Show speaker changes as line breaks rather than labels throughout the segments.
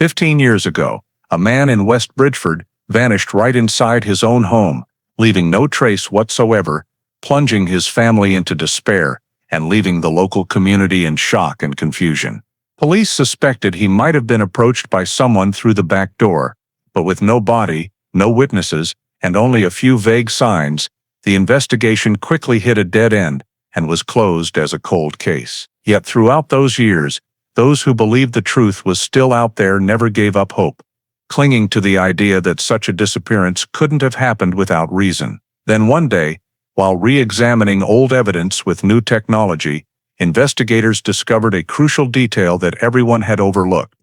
15 years ago, a man in West Bridgford vanished right inside his own home, leaving no trace whatsoever, plunging his family into despair and leaving the local community in shock and confusion. Police suspected he might have been approached by someone through the back door, but with no body, no witnesses, and only a few vague signs, the investigation quickly hit a dead end and was closed as a cold case. Yet throughout those years, those who believed the truth was still out there never gave up hope, clinging to the idea that such a disappearance couldn't have happened without reason. Then one day, while re-examining old evidence with new technology, investigators discovered a crucial detail that everyone had overlooked,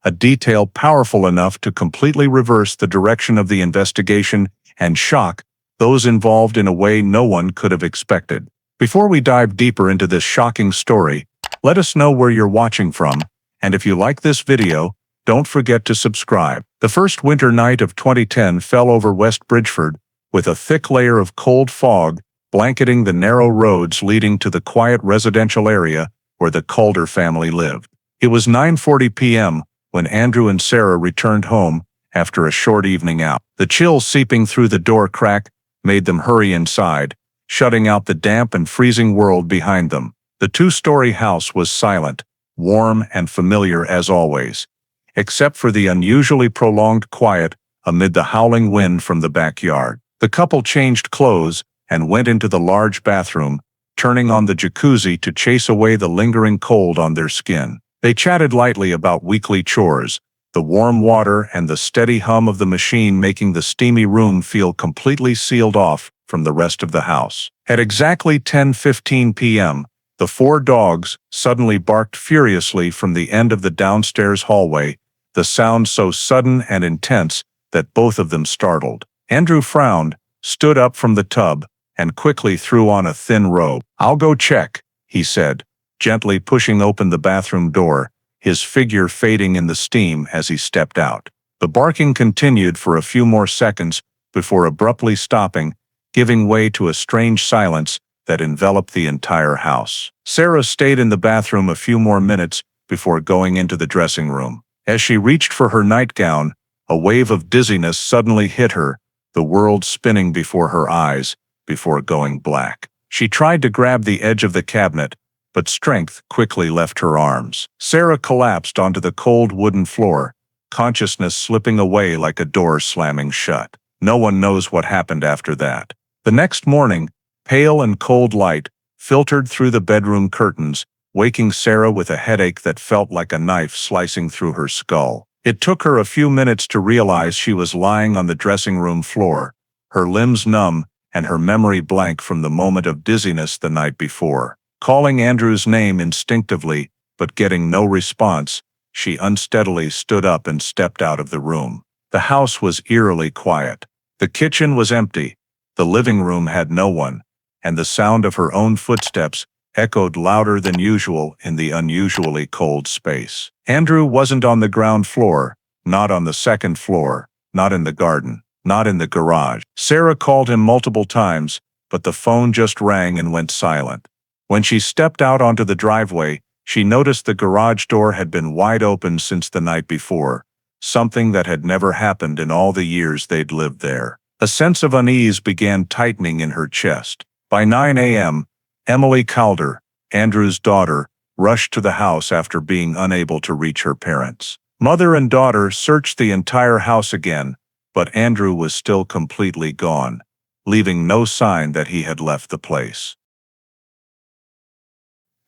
a detail powerful enough to completely reverse the direction of the investigation and shock those involved in a way no one could have expected. Before we dive deeper into this shocking story, let us know where you're watching from, and if you like this video, don't forget to subscribe. The first winter night of 2010 fell over West Bridgford, with a thick layer of cold fog blanketing the narrow roads leading to the quiet residential area where the Calder family lived. It was 9:40 p.m. when Andrew and Sarah returned home after a short evening out. The chill seeping through the door crack made them hurry inside, shutting out the damp and freezing world behind them. The two-story house was silent, warm and familiar as always, except for the unusually prolonged quiet amid the howling wind from the backyard. The couple changed clothes and went into the large bathroom, turning on the jacuzzi to chase away the lingering cold on their skin. They chatted lightly about weekly chores, the warm water and the steady hum of the machine making the steamy room feel completely sealed off from the rest of the house. At exactly 10:15 p.m., the four dogs suddenly barked furiously from the end of the downstairs hallway, the sound so sudden and intense that both of them startled. Andrew frowned, stood up from the tub, and quickly threw on a thin robe. "I'll go check," he said, gently pushing open the bathroom door, his figure fading in the steam as he stepped out. The barking continued for a few more seconds before abruptly stopping, giving way to a strange silence that enveloped the entire house. Sarah stayed in the bathroom a few more minutes before going into the dressing room. As she reached for her nightgown, a wave of dizziness suddenly hit her, the world spinning before her eyes, before going black. She tried to grab the edge of the cabinet, but strength quickly left her arms. Sarah collapsed onto the cold wooden floor, consciousness slipping away like a door slamming shut. No one knows what happened after that. The next morning, pale and cold light filtered through the bedroom curtains, waking Sarah with a headache that felt like a knife slicing through her skull. It took her a few minutes to realize she was lying on the dressing room floor, her limbs numb and her memory blank from the moment of dizziness the night before. Calling Andrew's name instinctively, but getting no response, she unsteadily stood up and stepped out of the room. The house was eerily quiet. The kitchen was empty, the living room had no one, and the sound of her own footsteps echoed louder than usual in the unusually cold space. Andrew wasn't on the ground floor, not on the second floor, not in the garden, not in the garage. Sarah called him multiple times, but the phone just rang and went silent. When she stepped out onto the driveway, she noticed the garage door had been wide open since the night before, something that had never happened in all the years they'd lived there. A sense of unease began tightening in her chest. By 9 a.m., Emily Calder, Andrew's daughter, rushed to the house after being unable to reach her parents. Mother and daughter searched the entire house again, but Andrew was still completely gone, leaving no sign that he had left the place.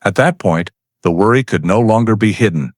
At that point, the worry could no longer be hidden,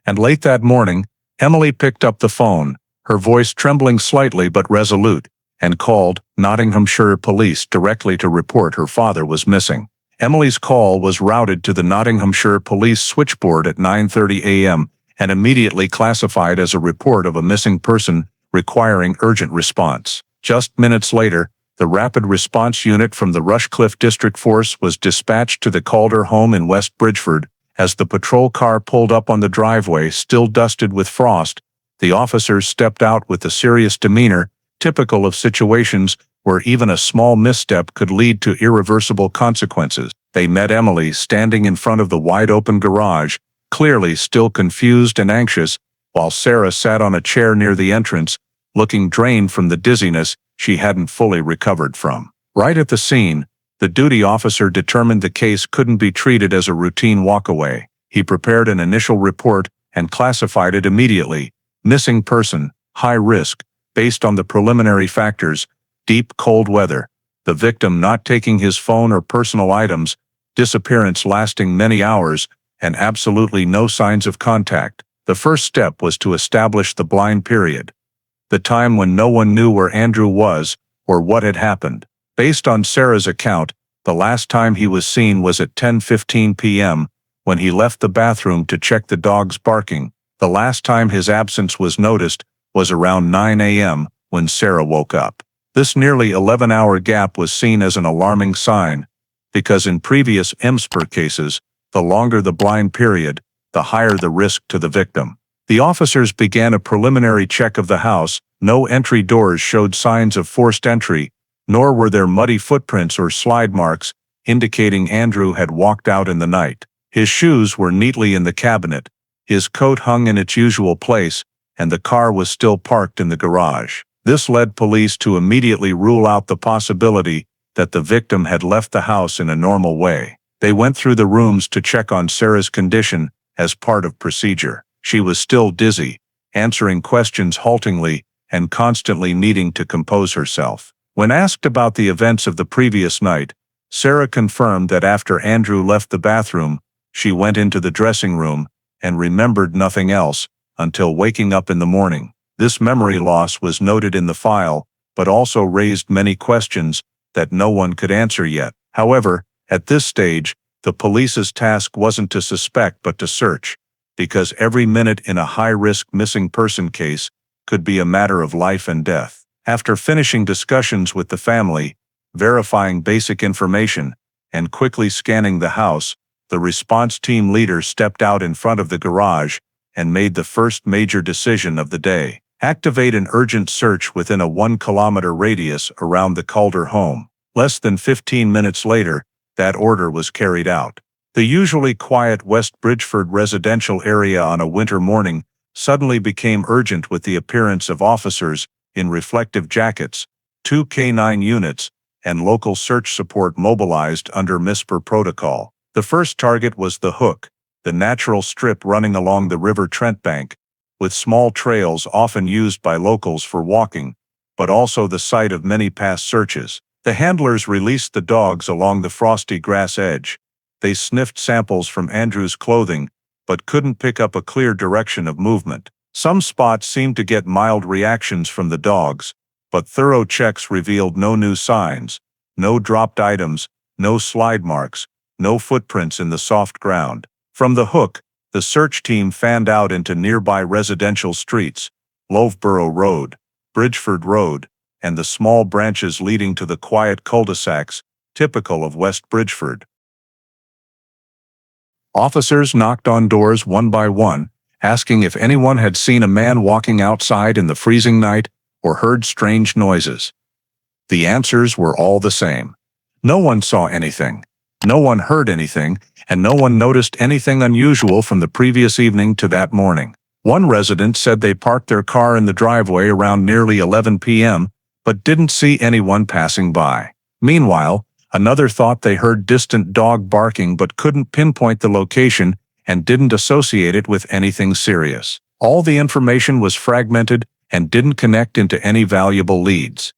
and late that morning, Emily picked up the phone, her voice trembling slightly but resolute, and called Nottinghamshire police directly to report her father was missing. Emily's call was routed to the Nottinghamshire police switchboard at 9:30 a.m. and immediately classified as a report of a missing person requiring urgent response. Just minutes later, the rapid response unit from the Rushcliffe District Force was dispatched to the Calder home in West Bridgford. As the patrol car pulled up on the driveway, still dusted with frost, the officers stepped out with a serious demeanor, typical of situations where even a small misstep could lead to irreversible consequences. They met Emily standing in front of the wide-open garage, clearly still confused and anxious, while Sarah sat on a chair near the entrance, looking drained from the dizziness she hadn't fully recovered from. Right at the scene, the duty officer determined the case couldn't be treated as a routine walkaway. He prepared an initial report and classified it immediately: missing person, high risk, based on the preliminary factors: deep cold weather, the victim not taking his phone or personal items, disappearance lasting many hours, and absolutely no signs of contact. The first step was to establish the blind period, the time when no one knew where Andrew was or what had happened. Based on Sarah's account, the last time he was seen was at 10:15 p.m., when he left the bathroom to check the dogs barking. The last time his absence was noticed was around 9 a.m., when Sarah woke up. This nearly 11-hour gap was seen as an alarming sign, because in previous MSPR cases, the longer the blind period, the higher the risk to the victim. The officers began a preliminary check of the house. No entry doors showed signs of forced entry, nor were there muddy footprints or slide marks, indicating Andrew had walked out in the night. His shoes were neatly in the cabinet, his coat hung in its usual place, and the car was still parked in the garage. This led police to immediately rule out the possibility that the victim had left the house in a normal way. They went through the rooms to check on Sarah's condition as part of procedure. She was still dizzy, answering questions haltingly, and constantly needing to compose herself. When asked about the events of the previous night, Sarah confirmed that after Andrew left the bathroom, she went into the dressing room and remembered nothing else until waking up in the morning. This memory loss was noted in the file, but also raised many questions that no one could answer yet. However, at this stage, the police's task wasn't to suspect but to search, because every minute in a high-risk missing person case could be a matter of life and death. After finishing discussions with the family, verifying basic information, and quickly scanning the house, the response team leader stepped out in front of the garage and made the first major decision of the day: activate an urgent search within a 1-kilometer radius around the Calder home. Less than 15 minutes later, that order was carried out. The usually quiet West Bridgford residential area on a winter morning suddenly became urgent with the appearance of officers in reflective jackets, 2 K9 units, and local search support mobilized under MSPR protocol. The first target was the Hook, the natural strip running along the River Trent bank, with small trails often used by locals for walking, but also the site of many past searches. The handlers released the dogs along the frosty grass edge. They sniffed samples from Andrew's clothing, but couldn't pick up a clear direction of movement. Some spots seemed to get mild reactions from the dogs, but thorough checks revealed no new signs, no dropped items, no slide marks, no footprints in the soft ground. From the Hook, the search team fanned out into nearby residential streets: Loughborough Road, Bridgford Road, and the small branches leading to the quiet cul-de-sacs, typical of West Bridgford. Officers knocked on doors one by one, asking if anyone had seen a man walking outside in the freezing night or heard strange noises. The answers were all the same. No one saw anything, no one heard anything, and no one noticed anything unusual from the previous evening to that morning. One resident said they parked their car in the driveway around nearly 11 p.m., but didn't see anyone passing by. Meanwhile, another thought they heard distant dog barking but couldn't pinpoint the location and didn't associate it with anything serious. All the information was fragmented and didn't connect into any valuable leads.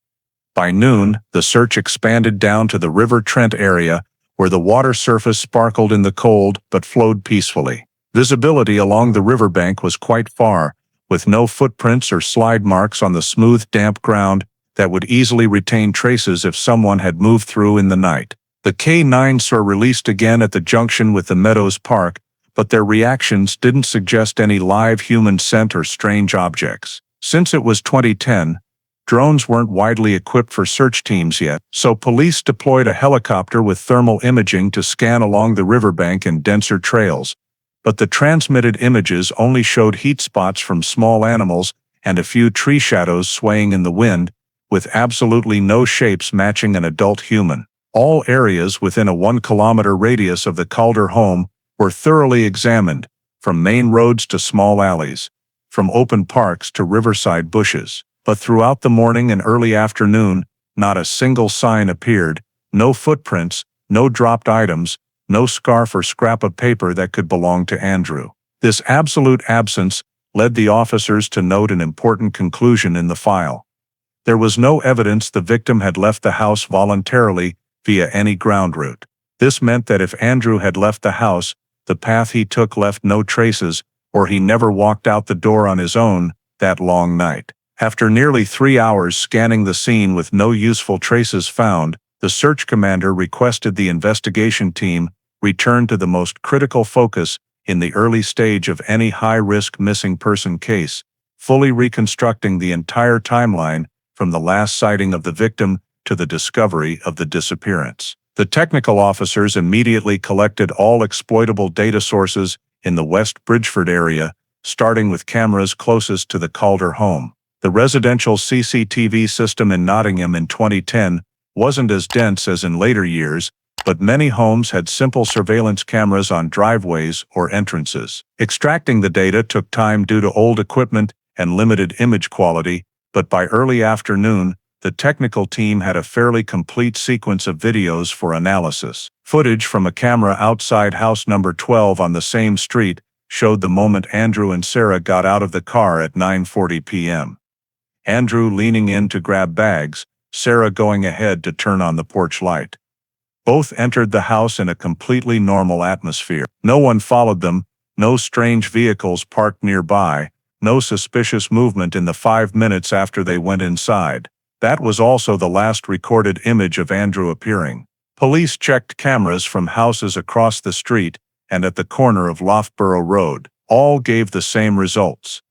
By noon, the search expanded down to the River Trent area, where the water surface sparkled in the cold but flowed peacefully. Visibility along the riverbank was quite far, with no footprints or slide marks on the smooth, damp ground that would easily retain traces if someone had moved through in the night. The K9s were released again at the junction with the Meadows Park, but their reactions didn't suggest any live human scent or strange objects. Since it was 2010, drones weren't widely equipped for search teams yet, so police deployed a helicopter with thermal imaging to scan along the riverbank and denser trails, but the transmitted images only showed heat spots from small animals and a few tree shadows swaying in the wind, with absolutely no shapes matching an adult human. All areas within a 1-kilometer radius of the Calder home were thoroughly examined, from main roads to small alleys. from open parks to riverside bushes. But throughout the morning and early afternoon, not a single sign appeared, no footprints, no dropped items, no scarf or scrap of paper that could belong to Andrew. This absolute absence led the officers to note an important conclusion in the file. There was no evidence the victim had left the house voluntarily via any ground route. This meant that if Andrew had left the house, the path he took left no traces, or he never walked out the door on his own that long night. After nearly 3 hours scanning the scene with no useful traces found, the search commander requested the investigation team return to the most critical focus in the early stage of any high-risk missing person case, fully reconstructing the entire timeline from the last sighting of the victim to the discovery of the disappearance. The technical officers immediately collected all exploitable data sources in the West Bridgford area, starting with cameras closest to the Calder home. The residential CCTV system in Nottingham in 2010 wasn't as dense as in later years, but many homes had simple surveillance cameras on driveways or entrances. Extracting the data took time due to old equipment and limited image quality, but by early afternoon, the technical team had a fairly complete sequence of videos for analysis. Footage from a camera outside house number 12 on the same street showed the moment Andrew and Sarah got out of the car at 9:40 p.m. Andrew leaning in to grab bags, Sarah going ahead to turn on the porch light. Both entered the house in a completely normal atmosphere. No one followed them, no strange vehicles parked nearby, no suspicious movement in the 5 minutes after they went inside. That was also the last recorded image of Andrew appearing. Police checked cameras from houses across the street and at the corner of Loughborough Road. All gave the same results.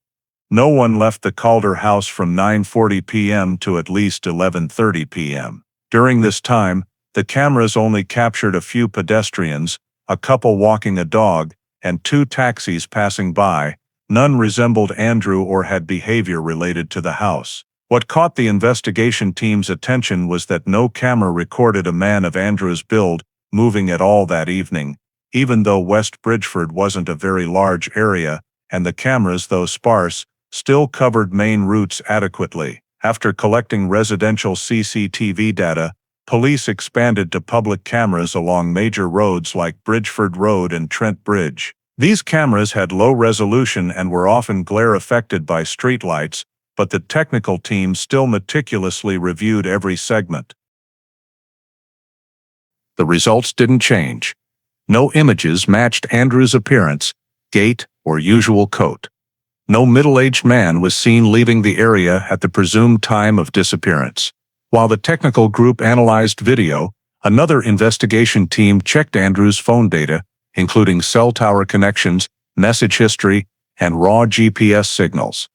No one left the Calder house from 9:40 p.m. to at least 11:30 p.m. During this time, the cameras only captured a few pedestrians, a couple walking a dog, and 2 taxis passing by. None resembled Andrew or had behavior related to the house. What caught the investigation team's attention was that no camera recorded a man of Andrew's build moving at all that evening, even though West Bridgford wasn't a very large area, and the cameras, though sparse, still covered main routes adequately. After collecting residential CCTV data, police expanded to public cameras along major roads like Bridgford Road and Trent Bridge. These cameras had low resolution and were often glare-affected by streetlights, but the technical team still meticulously reviewed every segment. The results didn't change. No images matched Andrew's appearance, gait, or usual coat. No middle-aged man was seen leaving the area at the presumed time of disappearance. While the technical group analyzed video, another investigation team checked Andrew's phone data, including cell tower connections, message history, and raw GPS signals.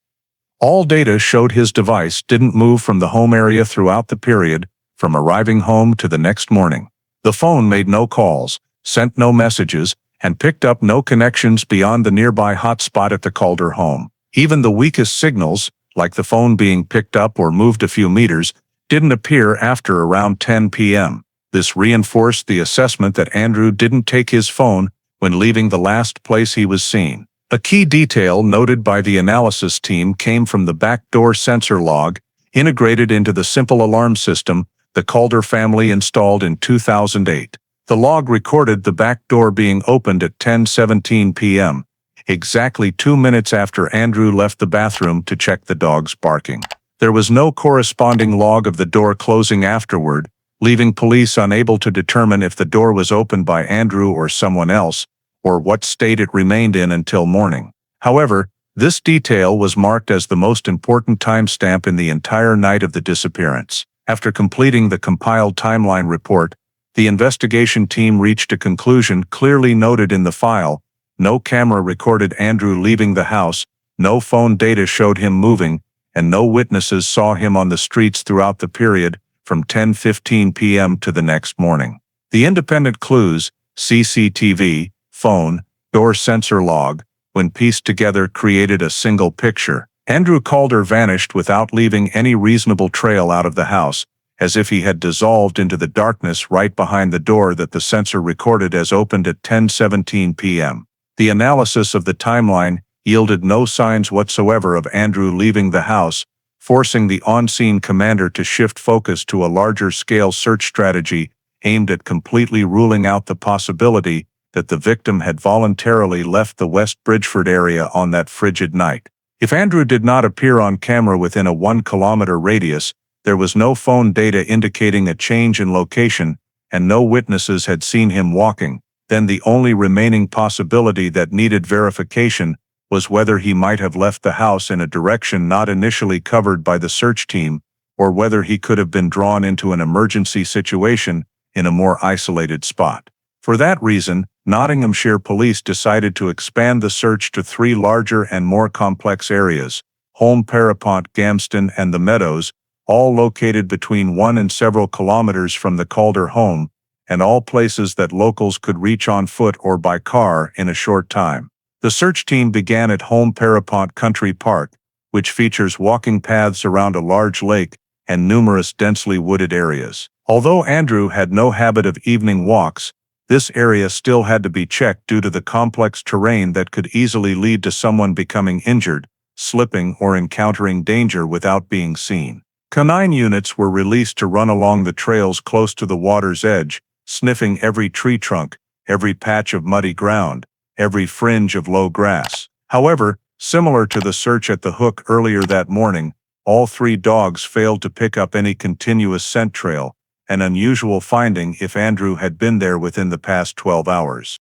All data showed his device didn't move from the home area throughout the period, from arriving home to the next morning. The phone made no calls, sent no messages, and picked up no connections beyond the nearby hotspot at the Calder home. Even the weakest signals, like the phone being picked up or moved a few meters, didn't appear after around 10 p.m. This reinforced the assessment that Andrew didn't take his phone when leaving the last place he was seen. A key detail noted by the analysis team came from the backdoor sensor log, integrated into the simple alarm system the Calder family installed in 2008. The log recorded the back door being opened at 10:17 p.m., exactly 2 minutes after Andrew left the bathroom to check the dog's barking. There was no corresponding log of the door closing afterward, leaving police unable to determine if the door was opened by Andrew or someone else, or what state it remained in until morning. However, this detail was marked as the most important timestamp in the entire night of the disappearance. After completing the compiled timeline report, the investigation team reached a conclusion clearly noted in the file. No camera recorded Andrew leaving the house, no phone data showed him moving, and no witnesses saw him on the streets throughout the period from 10:15 p.m. to the next morning. The independent clues, CCTV, phone, door sensor log, when pieced together created a single picture. Andrew Calder vanished without leaving any reasonable trail out of the house, as if he had dissolved into the darkness right behind the door that the sensor recorded as opened at 10:17 p.m. The analysis of the timeline yielded no signs whatsoever of Andrew leaving the house, forcing the on-scene commander to shift focus to a larger-scale search strategy aimed at completely ruling out the possibility that the victim had voluntarily left the West Bridgford area on that frigid night. If Andrew did not appear on camera within a 1-kilometer radius, there was no phone data indicating a change in location, and no witnesses had seen him walking, then the only remaining possibility that needed verification was whether he might have left the house in a direction not initially covered by the search team, or whether he could have been drawn into an emergency situation in a more isolated spot. For that reason, Nottinghamshire police decided to expand the search to 3 larger and more complex areas: Holme Pierrepont, Gamston, and the Meadows, all located between 1 and several kilometers from the Calder home, and all places that locals could reach on foot or by car in a short time. The search team began at Holme Pierrepont Country Park, which features walking paths around a large lake and numerous densely wooded areas. Although Andrew had no habit of evening walks, this area still had to be checked due to the complex terrain that could easily lead to someone becoming injured, slipping, or encountering danger without being seen. Canine units were released to run along the trails close to the water's edge, sniffing every tree trunk, every patch of muddy ground, every fringe of low grass. However, similar to the search at the Hook earlier that morning, all 3 dogs failed to pick up any continuous scent trail, an unusual finding if Andrew had been there within the past 12 hours.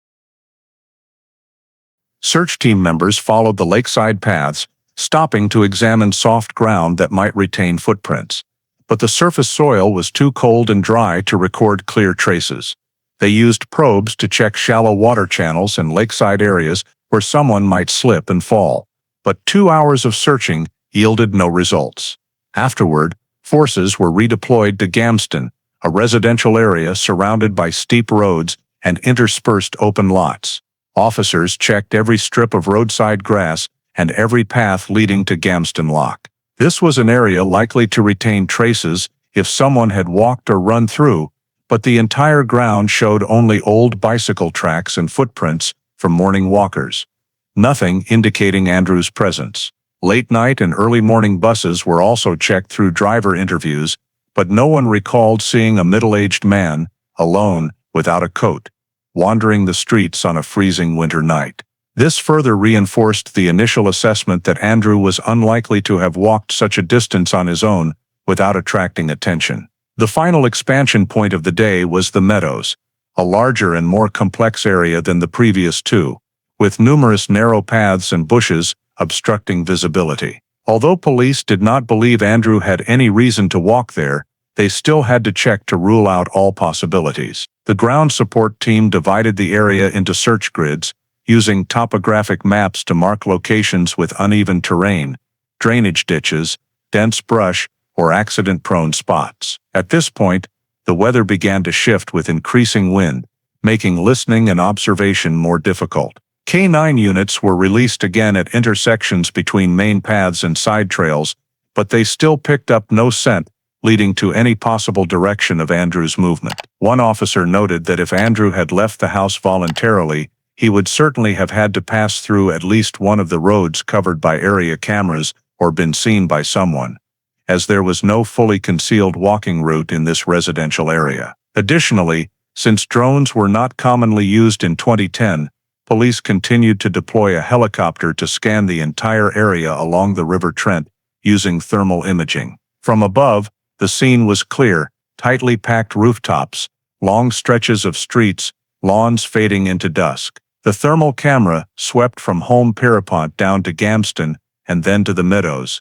Search team members followed the lakeside paths, stopping to examine soft ground that might retain footprints. But the surface soil was too cold and dry to record clear traces. They used probes to check shallow water channels and lakeside areas where someone might slip and fall. But 2 hours of searching yielded no results. Afterward, forces were redeployed to Gamston, a residential area surrounded by steep roads and interspersed open lots. Officers checked every strip of roadside grass and every path leading to Gamston Lock. This was an area likely to retain traces if someone had walked or run through, but the entire ground showed only old bicycle tracks and footprints from morning walkers. Nothing indicating Andrew's presence. Late night and early morning buses were also checked through driver interviews, but no one recalled seeing a middle-aged man, alone, without a coat, wandering the streets on a freezing winter night. This further reinforced the initial assessment that Andrew was unlikely to have walked such a distance on his own without attracting attention. The final expansion point of the day was the Meadows, a larger and more complex area than the previous 2, with numerous narrow paths and bushes obstructing visibility. Although police did not believe Andrew had any reason to walk there, they still had to check to rule out all possibilities. The ground support team divided the area into search grids, using topographic maps to mark locations with uneven terrain, drainage ditches, dense brush, or accident-prone spots. At this point, the weather began to shift with increasing wind, making listening and observation more difficult. K9 units were released again at intersections between main paths and side trails, but they still picked up no scent leading to any possible direction of Andrew's movement. One officer noted that if Andrew had left the house voluntarily, he would certainly have had to pass through at least one of the roads covered by area cameras or been seen by someone, as there was no fully concealed walking route in this residential area. Additionally, since drones were not commonly used in 2010, police continued to deploy a helicopter to scan the entire area along the River Trent using thermal imaging. From above, the scene was clear: tightly packed rooftops, long stretches of streets, lawns fading into dusk. The thermal camera swept from Holme Pierrepont down to Gamston and then to the Meadows,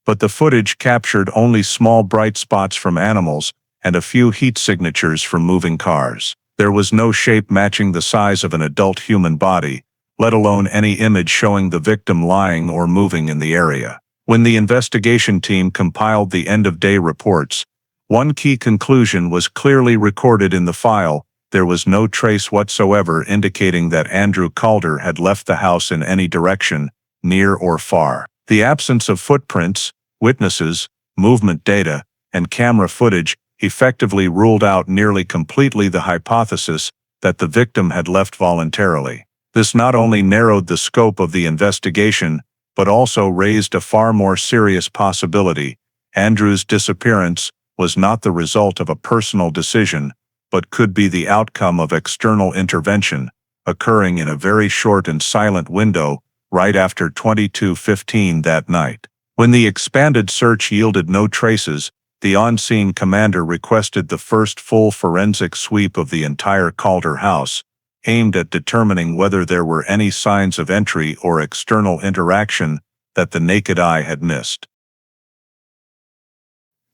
but the footage captured only small bright spots from animals and a few heat signatures from moving cars. There was no shape matching the size of an adult human body, let alone any image showing the victim lying or moving in the area. When the investigation team compiled the end-of-day reports, one key conclusion was clearly recorded in the file: there was no trace whatsoever indicating that Andrew Calder had left the house in any direction, near or far. The absence of footprints, witnesses, movement data, and camera footage effectively ruled out nearly completely the hypothesis that the victim had left voluntarily. This not only narrowed the scope of the investigation, but also raised a far more serious possibility. Andrew's disappearance was not the result of a personal decision, but could be the outcome of external intervention, occurring in a very short and silent window right after 22:15 that night. When the expanded search yielded no traces, the on-scene commander requested the first full forensic sweep of the entire Calder house, aimed at determining whether there were any signs of entry or external interaction that the naked eye had missed.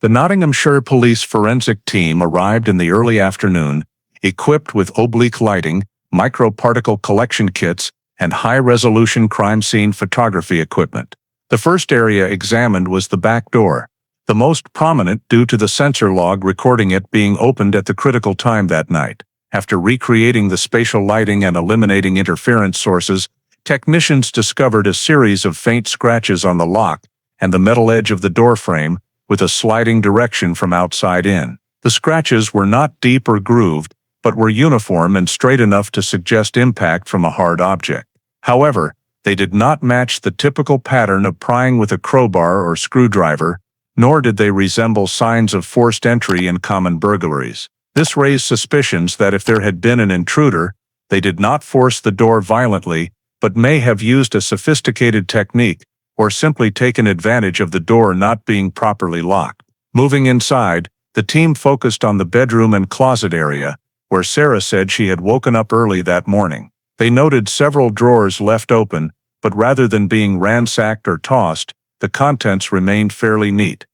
The Nottinghamshire Police forensic team arrived in the early afternoon, equipped with oblique lighting, microparticle collection kits, and high-resolution crime scene photography equipment. The first area examined was the back door, the most prominent due to the sensor log recording it being opened at the critical time that night. After recreating the spatial lighting and eliminating interference sources, technicians discovered a series of faint scratches on the lock and the metal edge of the door frame, with a sliding direction from outside in. The scratches were not deep or grooved, but were uniform and straight enough to suggest impact from a hard object. However, they did not match the typical pattern of prying with a crowbar or screwdriver, nor did they resemble signs of forced entry in common burglaries. This raised suspicions that if there had been an intruder, they did not force the door violently, but may have used a sophisticated technique, or simply taken advantage of the door not being properly locked. Moving inside, the team focused on the bedroom and closet area, where Sarah said she had woken up early that morning. They noted several drawers left open, but rather than being ransacked or tossed, the contents remained fairly neat.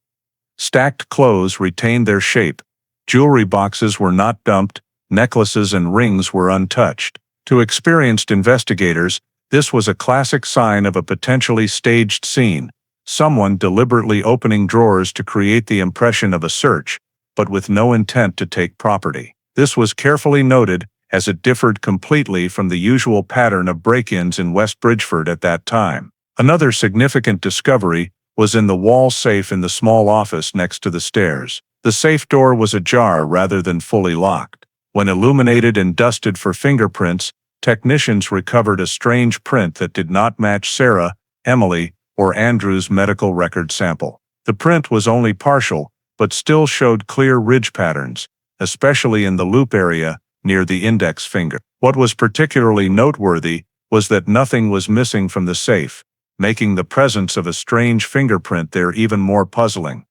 Stacked clothes retained their shape. Jewelry boxes were not dumped, necklaces and rings were untouched. To experienced investigators, this was a classic sign of a potentially staged scene, someone deliberately opening drawers to create the impression of a search, but with no intent to take property. This was carefully noted, as it differed completely from the usual pattern of break-ins in West Bridgford at that time. Another significant discovery was in the wall safe in the small office next to the stairs. The safe door was ajar rather than fully locked. When illuminated and dusted for fingerprints, technicians recovered a strange print that did not match Sarah, Emily, or Andrew's medical record sample. The print was only partial, but still showed clear ridge patterns, especially in the loop area near the index finger. What was particularly noteworthy was that nothing was missing from the safe, making the presence of a strange fingerprint there even more puzzling.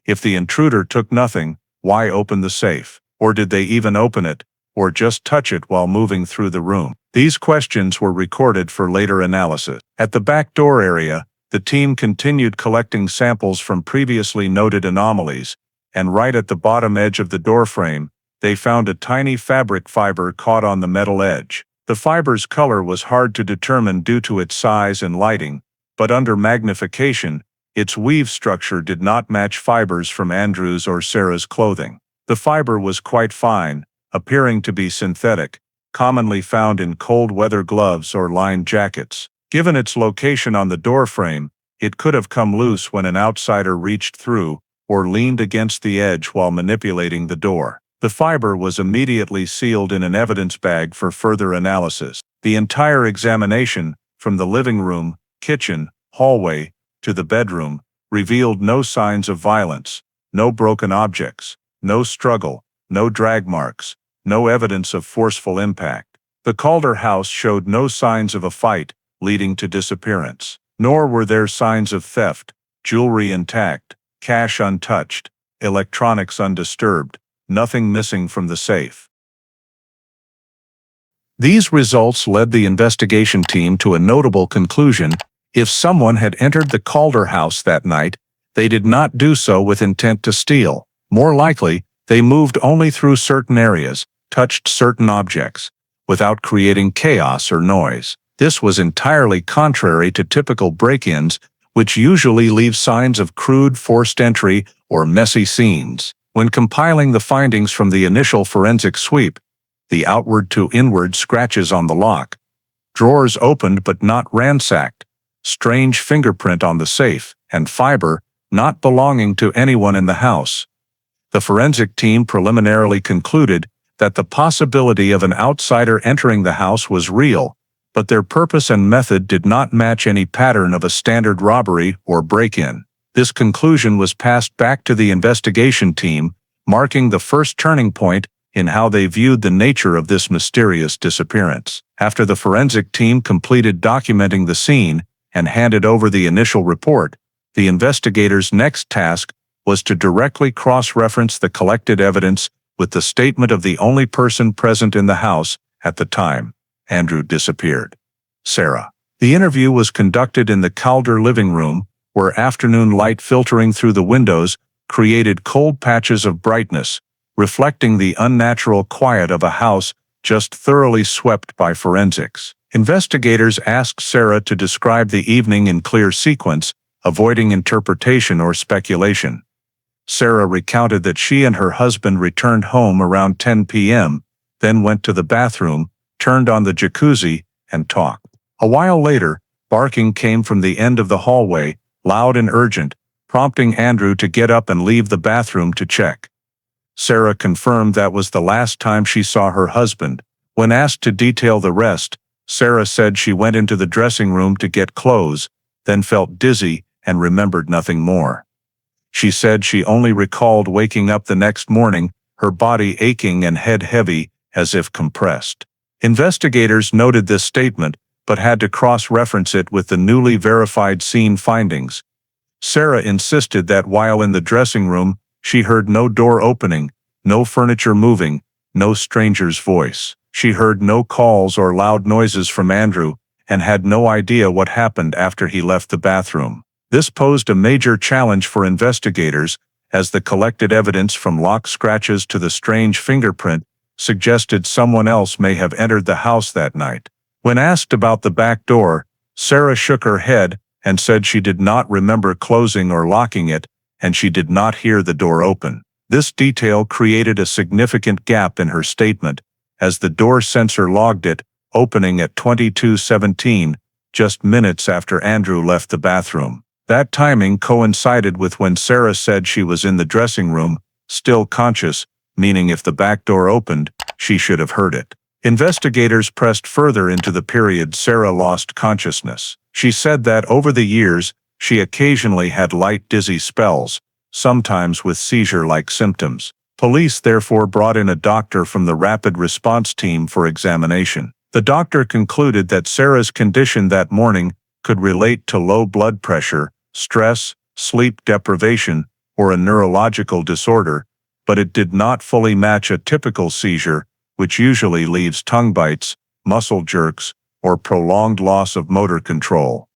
If the intruder took nothing, why open the safe? Or did they even open it, or just touch it while moving through the room? These questions were recorded for later analysis. At the back door area, the team continued collecting samples from previously noted anomalies, and right at the bottom edge of the doorframe, they found a tiny fabric fiber caught on the metal edge. The fiber's color was hard to determine due to its size and lighting, but under magnification, its weave structure did not match fibers from Andrew's or Sarah's clothing. The fiber was quite fine, appearing to be synthetic, commonly found in cold weather gloves or lined jackets. Given its location on the doorframe, it could have come loose when an outsider reached through or leaned against the edge while manipulating the door. The fiber was immediately sealed in an evidence bag for further analysis. The entire examination, from the living room, kitchen, hallway, to the bedroom, revealed no signs of violence, no broken objects, no struggle, no drag marks, no evidence of forceful impact. The Calder house showed no signs of a fight leading to disappearance, nor were there signs of theft, jewelry intact, cash untouched, electronics undisturbed, nothing missing from the safe. These results led the investigation team to a notable conclusion. If someone had entered the Calder house that night, they did not do so with intent to steal. More likely, they moved only through certain areas, touched certain objects, without creating chaos or noise. This was entirely contrary to typical break-ins, which usually leave signs of crude forced entry or messy scenes. When compiling the findings from the initial forensic sweep, the outward to inward scratches on the lock, drawers opened but not ransacked, strange fingerprint on the safe, and fiber not belonging to anyone in the house, the forensic team preliminarily concluded that the possibility of an outsider entering the house was real, but their purpose and method did not match any pattern of a standard robbery or break-in. This conclusion was passed back to the investigation team, marking the first turning point in how they viewed the nature of this mysterious disappearance. After the forensic team completed documenting the scene and handed over the initial report, the investigators' next task was to directly cross-reference the collected evidence with the statement of the only person present in the house at the time Andrew disappeared: Sarah. The interview was conducted in the Calder living room, where afternoon light filtering through the windows created cold patches of brightness, reflecting the unnatural quiet of a house just thoroughly swept by forensics. Investigators asked Sarah to describe the evening in clear sequence, avoiding interpretation or speculation. Sarah recounted that she and her husband returned home around 10 p.m., then went to the bathroom, turned on the jacuzzi, and talked. A while later, barking came from the end of the hallway, loud and urgent, prompting Andrew to get up and leave the bathroom to check. Sarah confirmed that was the last time she saw her husband. When asked to detail the rest, Sarah said she went into the dressing room to get clothes, then felt dizzy and remembered nothing more. She said she only recalled waking up the next morning, her body aching and head heavy, as if compressed. Investigators noted this statement, but had to cross-reference it with the newly verified scene findings. Sarah insisted that while in the dressing room, she heard no door opening, no furniture moving, no stranger's voice. She heard no calls or loud noises from Andrew, and had no idea what happened after he left the bathroom. This posed a major challenge for investigators, as the collected evidence from lock scratches to the strange fingerprint suggested someone else may have entered the house that night. When asked about the back door, Sarah shook her head and said she did not remember closing or locking it, and she did not hear the door open. This detail created a significant gap in her statement, as the door sensor logged it opening at 22:17, just minutes after Andrew left the bathroom. That timing coincided with when Sarah said she was in the dressing room, still conscious, meaning if the back door opened, she should have heard it. Investigators pressed further into the period Sarah lost consciousness. She said that over the years, she occasionally had light dizzy spells, sometimes with seizure-like symptoms. Police therefore brought in a doctor from the rapid response team for examination. The doctor concluded that Sarah's condition that morning could relate to low blood pressure, stress, sleep deprivation, or a neurological disorder, but it did not fully match a typical seizure, which usually leaves tongue bites, muscle jerks, or prolonged loss of motor control.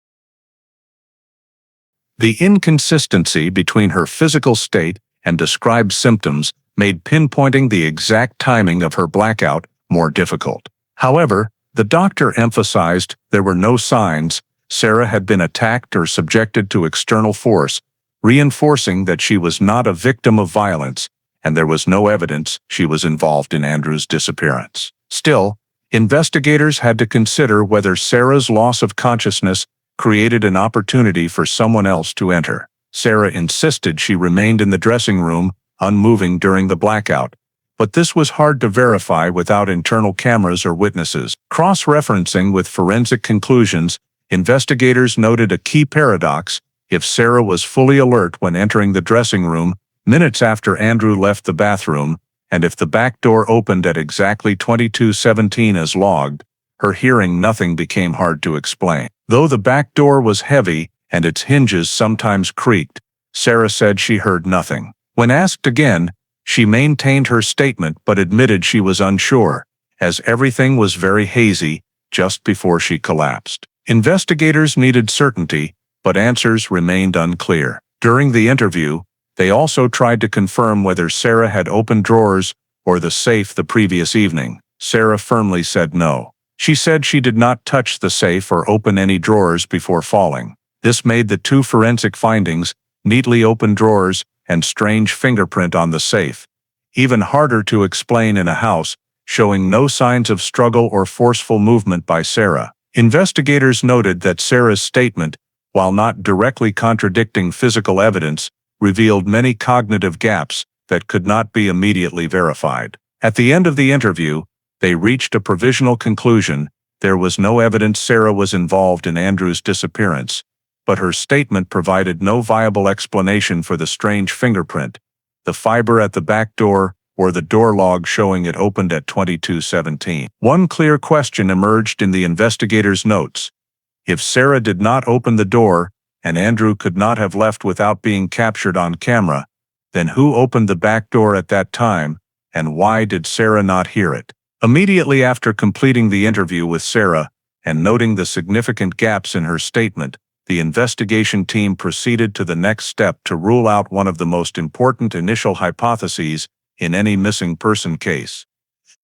The inconsistency between her physical state and described symptoms made pinpointing the exact timing of her blackout more difficult. However, the doctor emphasized there were no signs Sarah had been attacked or subjected to external force, reinforcing that she was not a victim of violence, and there was no evidence she was involved in Andrew's disappearance. Still, investigators had to consider whether Sarah's loss of consciousness created an opportunity for someone else to enter. Sarah insisted she remained in the dressing room, unmoving during the blackout, but this was hard to verify without internal cameras or witnesses. Cross-referencing with forensic conclusions, investigators noted a key paradox: if Sarah was fully alert when entering the dressing room, minutes after Andrew left the bathroom, and if the back door opened at exactly 22:17 as logged, her hearing nothing became hard to explain. Though the back door was heavy and its hinges sometimes creaked, Sarah said she heard nothing. When asked again, she maintained her statement but admitted she was unsure, as everything was very hazy just before she collapsed. Investigators needed certainty, but answers remained unclear. During the interview, they also tried to confirm whether Sarah had opened drawers or the safe the previous evening. Sarah firmly said no. She said she did not touch the safe or open any drawers before falling. This made the two forensic findings, neatly opened drawers and strange fingerprint on the safe, even harder to explain in a house showing no signs of struggle or forceful movement by Sarah. Investigators noted that Sarah's statement, while not directly contradicting physical evidence, revealed many cognitive gaps that could not be immediately verified. At the end of the interview, they reached a provisional conclusion: There was no evidence Sarah was involved in Andrew's disappearance, but her statement provided no viable explanation for the strange fingerprint, the fiber at the back door, or the door log showing it opened at 22:17. One clear question emerged in the investigators' notes. If Sarah did not open the door, and Andrew could not have left without being captured on camera, then who opened the back door at that time, and why did Sarah not hear it? Immediately after completing the interview with Sarah, and noting the significant gaps in her statement, the investigation team proceeded to the next step to rule out one of the most important initial hypotheses in any missing person case: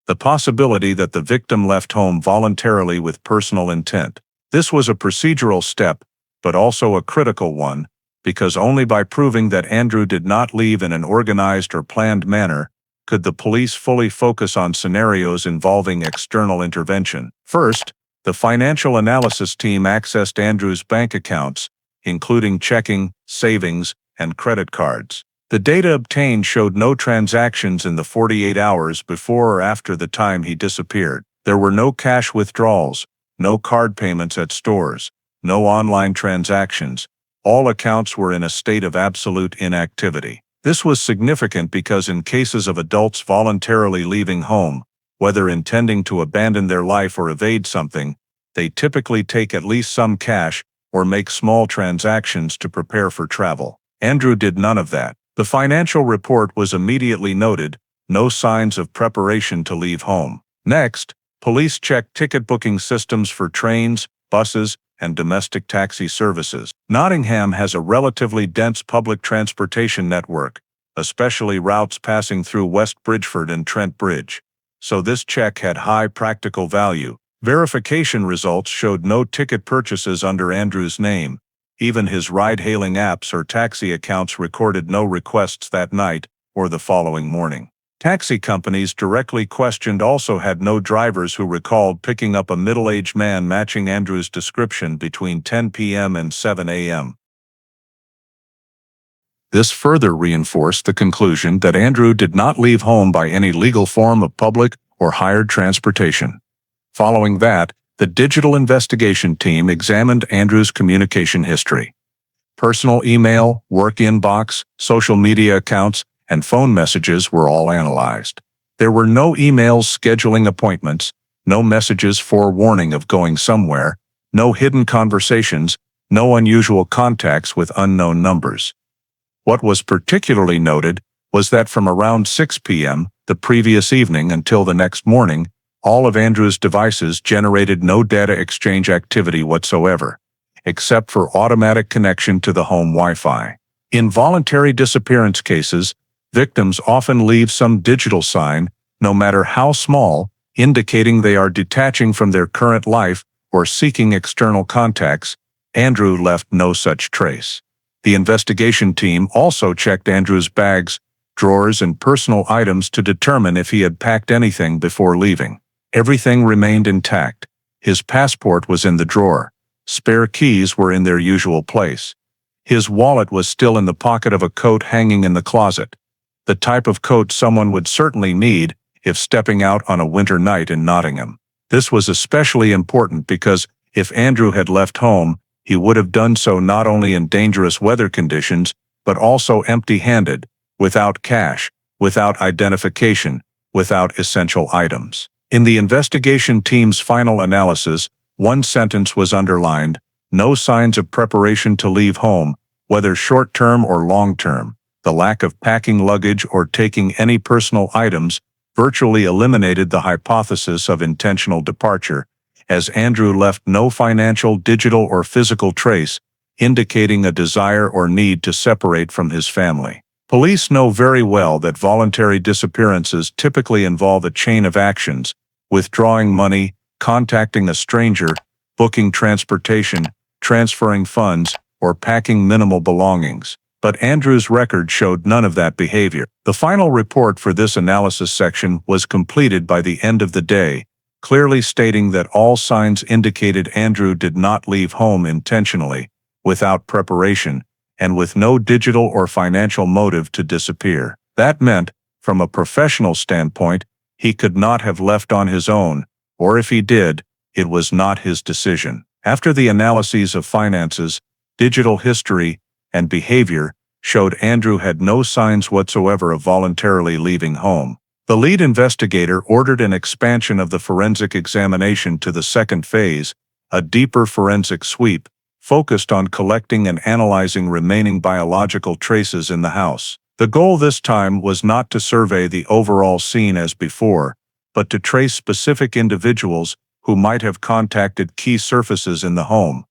the possibility that the victim left home voluntarily with personal intent. This was a procedural step, but also a critical one, because only by proving that Andrew did not leave in an organized or planned manner could the police fully focus on scenarios involving external intervention. First, the financial analysis team accessed Andrew's bank accounts, including checking, savings, and credit cards. The data obtained showed no transactions in the 48 hours before or after the time he disappeared. There were no cash withdrawals, no card payments at stores, no online transactions. All accounts were in a state of absolute inactivity. This was significant because in cases of adults voluntarily leaving home, whether intending to abandon their life or evade something, they typically take at least some cash or make small transactions to prepare for travel. Andrew did none of that. The financial report was immediately noted: no signs of preparation to leave home. Next, police checked ticket booking systems for trains, buses, and domestic taxi services. Nottingham has a relatively dense public transportation network, especially routes passing through West Bridgford and Trent Bridge, so this check had high practical value. Verification results showed no ticket purchases under Andrew's name. Even his ride-hailing apps or taxi accounts recorded no requests that night or the following morning. Taxi companies directly questioned also had no drivers who recalled picking up a middle-aged man matching Andrew's description between 10 p.m. and 7 a.m. This further reinforced the conclusion that Andrew did not leave home by any legal form of public or hired transportation. Following that, the digital investigation team examined Andrew's communication history. Personal email, work inbox, social media accounts, and phone messages were all analyzed. There were no emails scheduling appointments, no messages forewarning of going somewhere, no hidden conversations, no unusual contacts with unknown numbers. What was particularly noted was that from around 6 p.m. the previous evening until the next morning, all of Andrew's devices generated no data exchange activity whatsoever, except for automatic connection to the home Wi-Fi. In voluntary disappearance cases, victims often leave some digital sign, no matter how small, indicating they are detaching from their current life or seeking external contacts. Andrew left no such trace. The investigation team also checked Andrew's bags, drawers, and personal items to determine if he had packed anything before leaving. Everything remained intact. His passport was in the drawer. Spare keys were in their usual place. His wallet was still in the pocket of a coat hanging in the closet, the type of coat someone would certainly need if stepping out on a winter night in Nottingham. This was especially important because if Andrew had left home, he would have done so not only in dangerous weather conditions, but also empty-handed, without cash, without identification, without essential items. In the investigation team's final analysis, one sentence was underlined: no signs of preparation to leave home, whether short-term or long-term. The lack of packing luggage or taking any personal items virtually eliminated the hypothesis of intentional departure, as Andrew left no financial, digital, or physical trace, indicating a desire or need to separate from his family. Police know very well that voluntary disappearances typically involve a chain of actions: withdrawing money, contacting a stranger, booking transportation, transferring funds, or packing minimal belongings. But Andrew's record showed none of that behavior. The final report for this analysis section was completed by the end of the day, clearly stating that all signs indicated Andrew did not leave home intentionally, without preparation, and with no digital or financial motive to disappear. That meant, from a professional standpoint, he could not have left on his own, or if he did, it was not his decision. After the analyses of finances, digital history, and behavior showed Andrew had no signs whatsoever of voluntarily leaving home. The lead investigator ordered an expansion of the forensic examination to the second phase, a deeper forensic sweep, focused on collecting and analyzing remaining biological traces in the house. The goal this time was not to survey the overall scene as before, but to trace specific individuals who might have contacted key surfaces in the home,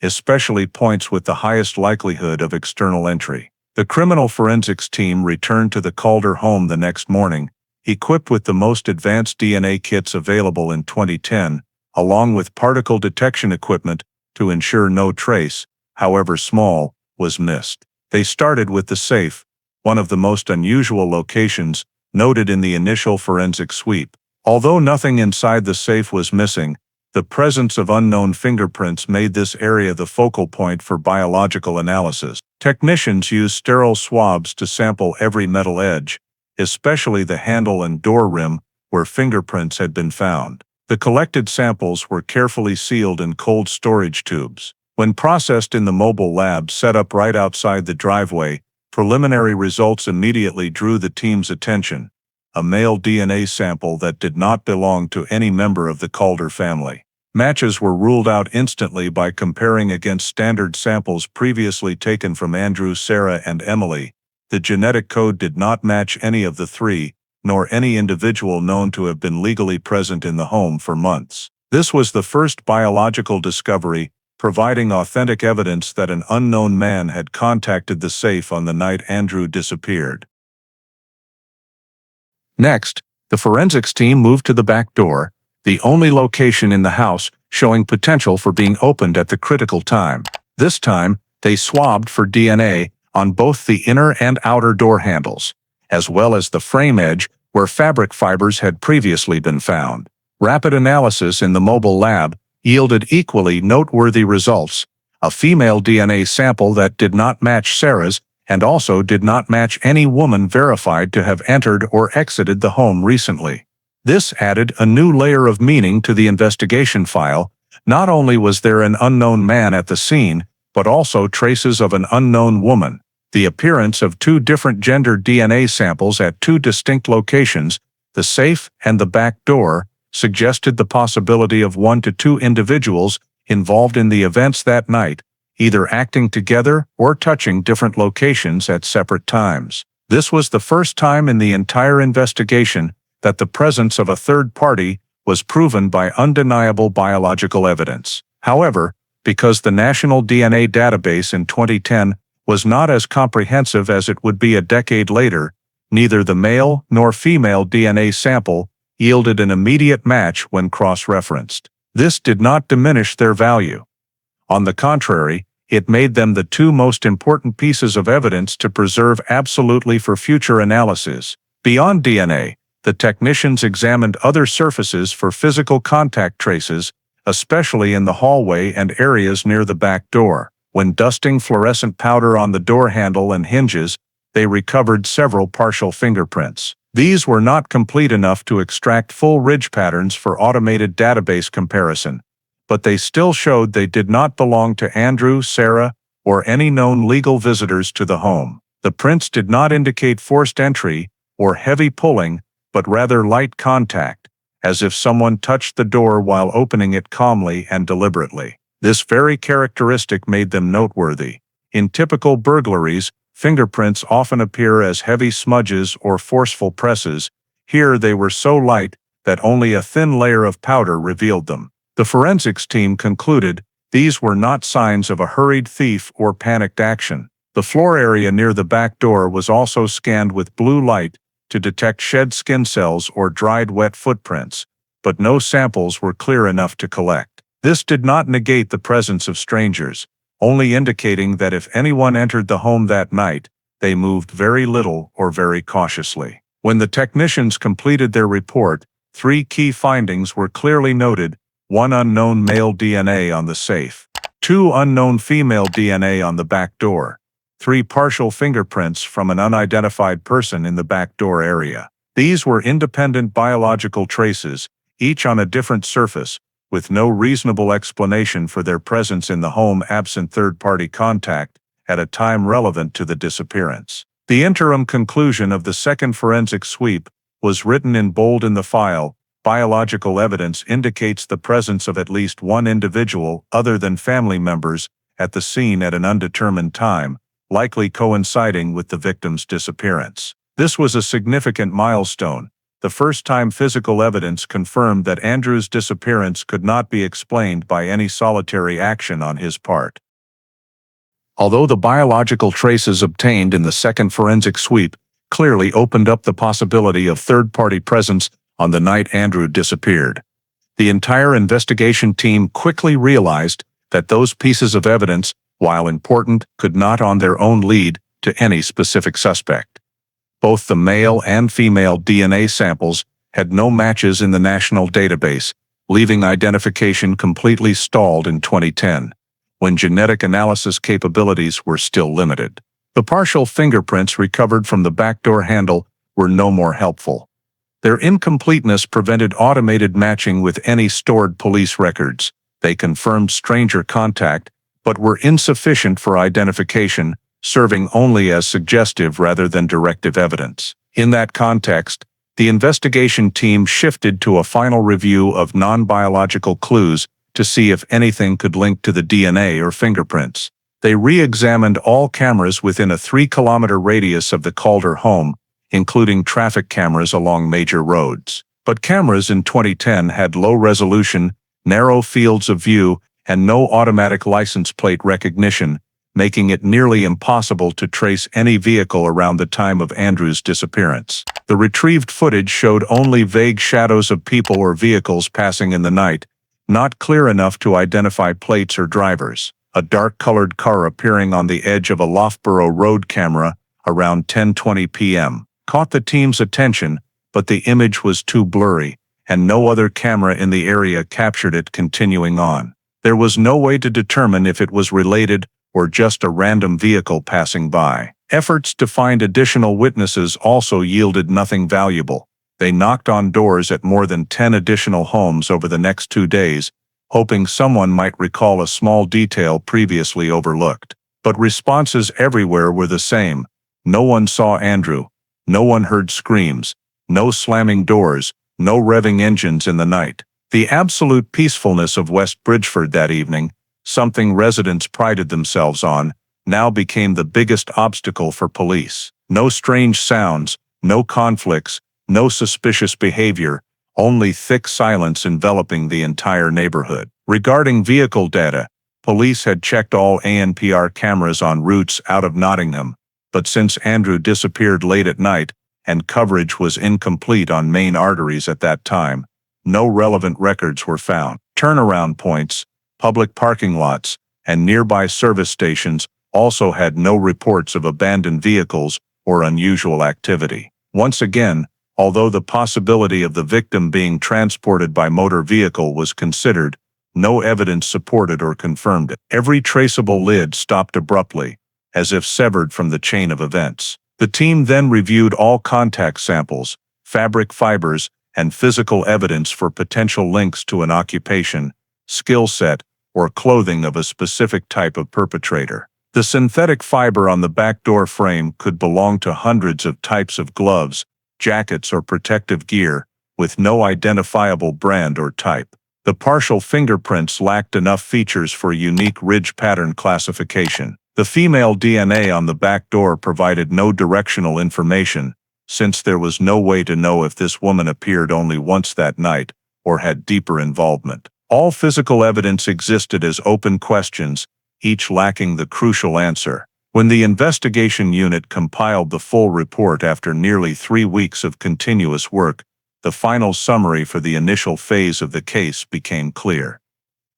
especially points with the highest likelihood of external entry. The criminal forensics team returned to the Calder home the next morning, equipped with the most advanced DNA kits available in 2010, along with particle detection equipment to ensure no trace, however small, was missed. They started with the safe, one of the most unusual locations noted in the initial forensic sweep. Although nothing inside the safe was missing, the presence of unknown fingerprints made this area the focal point for biological analysis. Technicians used sterile swabs to sample every metal edge, especially the handle and door rim where fingerprints had been found. The collected samples were carefully sealed in cold storage tubes. When processed in the mobile lab set up right outside the driveway, preliminary results immediately drew the team's attention: a male DNA sample that did not belong to any member of the Calder family. Matches were ruled out instantly by comparing against standard samples previously taken from Andrew, Sarah, and Emily. The genetic code did not match any of the three, nor any individual known to have been legally present in the home for months. This was the first biological discovery, providing authentic evidence that an unknown man had contacted the safe on the night Andrew disappeared. Next, the forensics team moved to the back door, the only location in the house showing potential for being opened at the critical time. This time, they swabbed for DNA on both the inner and outer door handles, as well as the frame edge where fabric fibers had previously been found. Rapid analysis in the mobile lab yielded equally noteworthy results: a female DNA sample that did not match Sarah's and also did not match any woman verified to have entered or exited the home recently. This added a new layer of meaning to the investigation file. Not only was there an unknown man at the scene, but also traces of an unknown woman. The appearance of two different gender DNA samples at two distinct locations, the safe and the back door, suggested the possibility of 1 to 2 individuals involved in the events that night, either acting together or touching different locations at separate times. This was the first time in the entire investigation that the presence of a third party was proven by undeniable biological evidence. However, because the National DNA Database in 2010 was not as comprehensive as it would be a decade later, neither the male nor female DNA sample yielded an immediate match when cross-referenced. This did not diminish their value. On the contrary, it made them the two most important pieces of evidence to preserve absolutely for future analysis. Beyond DNA, the technicians examined other surfaces for physical contact traces, especially in the hallway and areas near the back door. When dusting fluorescent powder on the door handle and hinges, they recovered several partial fingerprints. These were not complete enough to extract full ridge patterns for automated database comparison, but they still showed they did not belong to Andrew, Sarah, or any known legal visitors to the home. The prints did not indicate forced entry or heavy pulling, but rather light contact, as if someone touched the door while opening it calmly and deliberately. This very characteristic made them noteworthy. In typical burglaries, fingerprints often appear as heavy smudges or forceful presses. Here they were so light that only a thin layer of powder revealed them. The forensics team concluded these were not signs of a hurried thief or panicked action. The floor area near the back door was also scanned with blue light to detect shed skin cells or dried wet footprints, but no samples were clear enough to collect. This did not negate the presence of strangers, only indicating that if anyone entered the home that night, they moved very little or very cautiously. When the technicians completed their report, 3 key findings were clearly noted: 1 unknown male DNA on the safe, 2 unknown female DNA on the back door, 3 partial fingerprints from an unidentified person in the back door area. These were independent biological traces, each on a different surface, with no reasonable explanation for their presence in the home absent third-party contact at a time relevant to the disappearance. The interim conclusion of the second forensic sweep was written in bold in the file. Biological evidence indicates the presence of at least one individual other than family members at the scene at an undetermined time, likely coinciding with the victim's disappearance. This was a significant milestone, the first time physical evidence confirmed that Andrew's disappearance could not be explained by any solitary action on his part. Although the biological traces obtained in the second forensic sweep clearly opened up the possibility of third-party presence on the night Andrew disappeared, the entire investigation team quickly realized that those pieces of evidence, while important, could not on their own lead to any specific suspect. Both the male and female DNA samples had no matches in the national database, leaving identification completely stalled in 2010, when genetic analysis capabilities were still limited. The partial fingerprints recovered from the backdoor handle were no more helpful. Their incompleteness prevented automated matching with any stored police records. They confirmed stranger contact, but were insufficient for identification, serving only as suggestive rather than directive evidence. In that context, the investigation team shifted to a final review of non-biological clues to see if anything could link to the DNA or fingerprints. They re-examined all cameras within a 3-kilometer radius of the Calder home, including traffic cameras along major roads. But cameras in 2010 had low resolution, narrow fields of view, and no automatic license plate recognition, making it nearly impossible to trace any vehicle around the time of Andrew's disappearance. The retrieved footage showed only vague shadows of people or vehicles passing in the night, not clear enough to identify plates or drivers. A dark-colored car appearing on the edge of a Loughborough Road camera around 10:20 p.m. caught the team's attention, but the image was too blurry, and no other camera in the area captured it continuing on. There was no way to determine if it was related or just a random vehicle passing by. Efforts to find additional witnesses also yielded nothing valuable. They knocked on doors at more than 10 additional homes over the next 2 days, hoping someone might recall a small detail previously overlooked. But responses everywhere were the same. No one saw Andrew. No one heard screams. No slamming doors. No revving engines in the night. The absolute peacefulness of West Bridgford that evening, something residents prided themselves on, now became the biggest obstacle for police. No strange sounds, no conflicts, no suspicious behavior, only thick silence enveloping the entire neighborhood. Regarding vehicle data, police had checked all ANPR cameras on routes out of Nottingham, but since Andrew disappeared late at night, and coverage was incomplete on main arteries at that time, no relevant records were found. Turnaround points, public parking lots, and nearby service stations also had no reports of abandoned vehicles or unusual activity. Once again, although the possibility of the victim being transported by motor vehicle was considered, no evidence supported or confirmed it. Every traceable lead stopped abruptly, as if severed from the chain of events. The team then reviewed all contact samples, fabric fibers, and physical evidence for potential links to an occupation, skill set, or clothing of a specific type of perpetrator. The synthetic fiber on the back door frame could belong to hundreds of types of gloves, jackets, or protective gear, with no identifiable brand or type. The partial fingerprints lacked enough features for unique ridge pattern classification. The female DNA on the back door provided no directional information, since there was no way to know if this woman appeared only once that night, or had deeper involvement. All physical evidence existed as open questions, each lacking the crucial answer. When the investigation unit compiled the full report after nearly 3 weeks of continuous work, the final summary for the initial phase of the case became clear.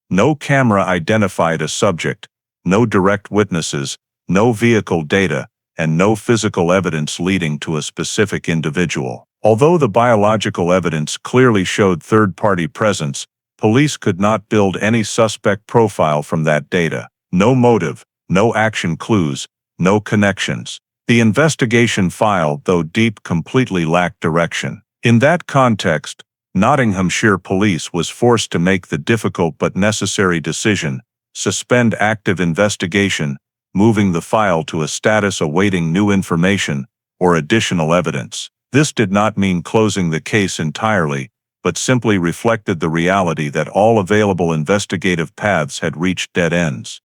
No camera identified a subject, no direct witnesses, no vehicle data, and no physical evidence leading to a specific individual. Although the biological evidence clearly showed third-party presence, police could not build any suspect profile from that data. No motive, no action clues, no connections. The investigation file, though deep, completely lacked direction. In that context, Nottinghamshire Police was forced to make the difficult but necessary decision: suspend active investigation, moving the file to a status awaiting new information or additional evidence. This did not mean closing the case entirely, but simply reflected the reality that all available investigative paths had reached dead ends.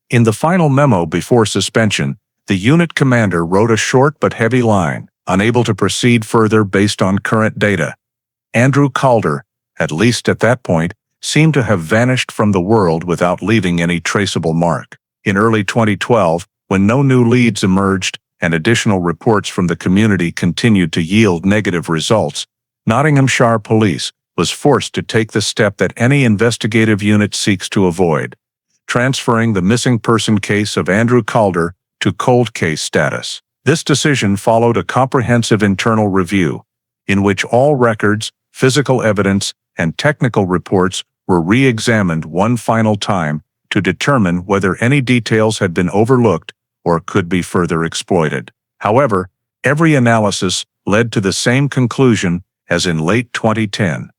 In the final memo before suspension, the unit commander wrote a short but heavy line: unable to proceed further based on current data. Andrew Calder, at least at that point, seemed to have vanished from the world without leaving any traceable mark. In early 2012, when no new leads emerged and additional reports from the community continued to yield negative results, Nottinghamshire Police was forced to take the step that any investigative unit seeks to avoid: transferring the missing person case of Andrew Calder to cold case status. This decision followed a comprehensive internal review, in which all records, physical evidence, and technical reports were re-examined one final time to determine whether any details had been overlooked or could be further exploited. However, every analysis led to the same conclusion as in late 2010.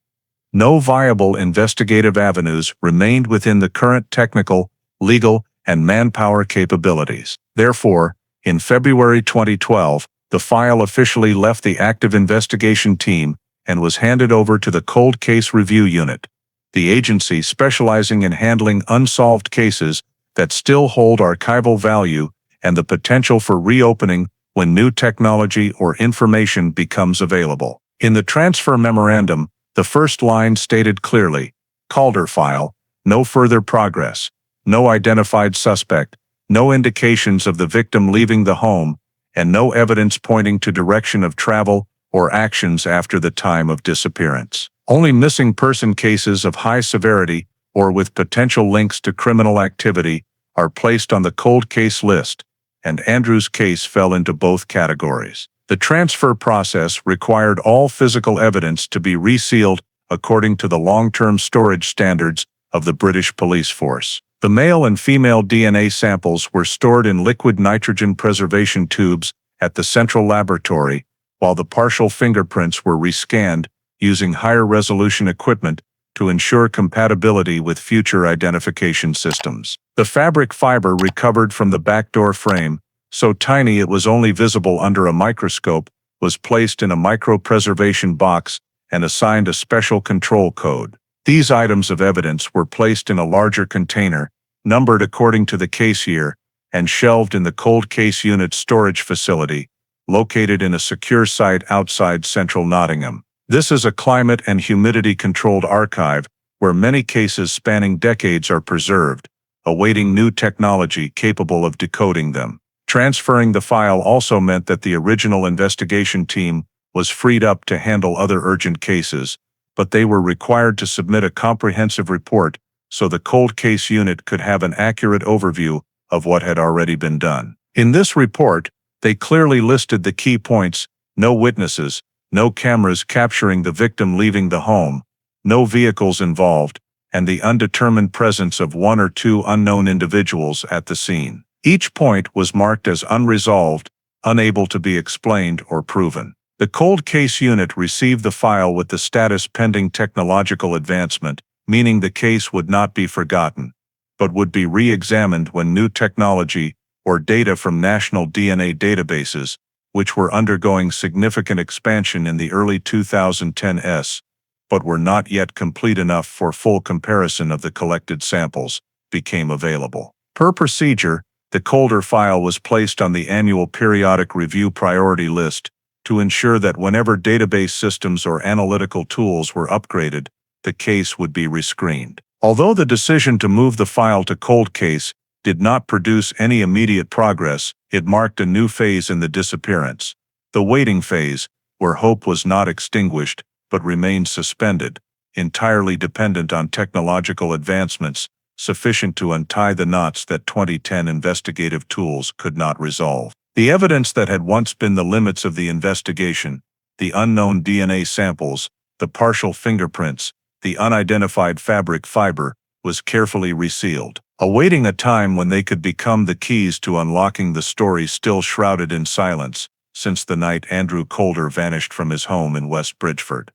No viable investigative avenues remained within the current technical, legal, and manpower capabilities. Therefore, in February 2012, the file officially left the active investigation team and was handed over to the Cold Case Review Unit, the agency specializing in handling unsolved cases that still hold archival value and the potential for reopening when new technology or information becomes available. In the transfer memorandum, the first line stated clearly: Calder file, no further progress, no identified suspect, no indications of the victim leaving the home, and no evidence pointing to direction of travel or actions after the time of disappearance. Only missing person cases of high severity or with potential links to criminal activity are placed on the cold case list, and Andrew's case fell into both categories. The transfer process required all physical evidence to be resealed according to the long-term storage standards of the British Police Force. The male and female DNA samples were stored in liquid nitrogen preservation tubes at the central laboratory, while the partial fingerprints were rescanned using higher resolution equipment to ensure compatibility with future identification systems. The fabric fiber recovered from the backdoor frame, so tiny it was only visible under a microscope, was placed in a micropreservation box and assigned a special control code. These items of evidence were placed in a larger container, numbered according to the case year, and shelved in the cold case unit storage facility, located in a secure site outside central Nottingham. This is a climate and humidity-controlled archive where many cases spanning decades are preserved, awaiting new technology capable of decoding them. Transferring the file also meant that the original investigation team was freed up to handle other urgent cases, but they were required to submit a comprehensive report so the cold case unit could have an accurate overview of what had already been done. In this report, they clearly listed the key points: no witnesses, no cameras capturing the victim leaving the home, no vehicles involved, and the undetermined presence of one or two unknown individuals at the scene. Each point was marked as unresolved, unable to be explained or proven. The cold case unit received the file with the status pending technological advancement, meaning the case would not be forgotten, but would be re-examined when new technology or data from national DNA databases, which were undergoing significant expansion in the early 2010s, but were not yet complete enough for full comparison of the collected samples, became available. Per procedure, the Calder file was placed on the annual periodic review priority list to ensure that whenever database systems or analytical tools were upgraded, the case would be rescreened. Although the decision to move the file to cold case did not produce any immediate progress, it marked a new phase in the disappearance, the waiting phase, where hope was not extinguished but remained suspended, entirely dependent on technological advancements sufficient to untie the knots that 2010 investigative tools could not resolve. The evidence that had once been the limits of the investigation, the unknown DNA samples, the partial fingerprints, the unidentified fabric fiber, was carefully resealed, awaiting a time when they could become the keys to unlocking the story still shrouded in silence. since the night Andrew Calder vanished from his home in West Bridgford.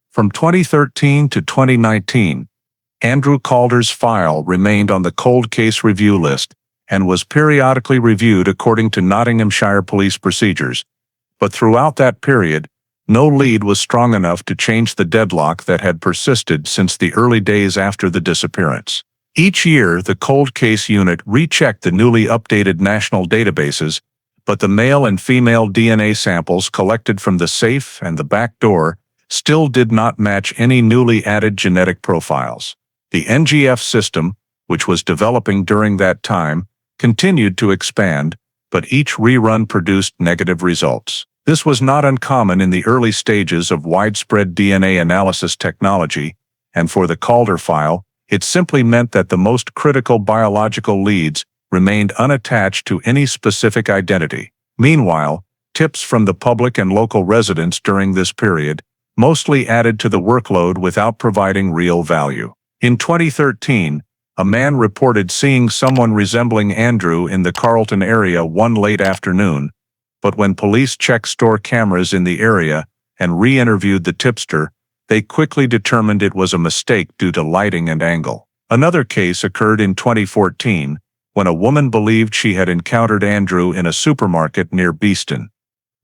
From 2013 to 2019, Andrew Calder's file remained on the cold case review list and was periodically reviewed according to Nottinghamshire police procedures. But throughout that period, no lead was strong enough to change the deadlock that had persisted since the early days after the disappearance. Each year, the cold case unit rechecked the newly updated national databases, but the male and female DNA samples collected from the safe and the back door still did not match any newly added genetic profiles. The NGF system, which was developing during that time, continued to expand, but each rerun produced negative results. This was not uncommon in the early stages of widespread DNA analysis technology, and for the Calder file, it simply meant that the most critical biological leads remained unattached to any specific identity. Meanwhile, tips from the public and local residents during this period mostly added to the workload without providing real value. In 2013, a man reported seeing someone resembling Andrew in the Carlton area one late afternoon, but when police checked store cameras in the area and re-interviewed the tipster, they quickly determined it was a mistake due to lighting and angle. Another case occurred in 2014, when a woman believed she had encountered Andrew in a supermarket near Beeston.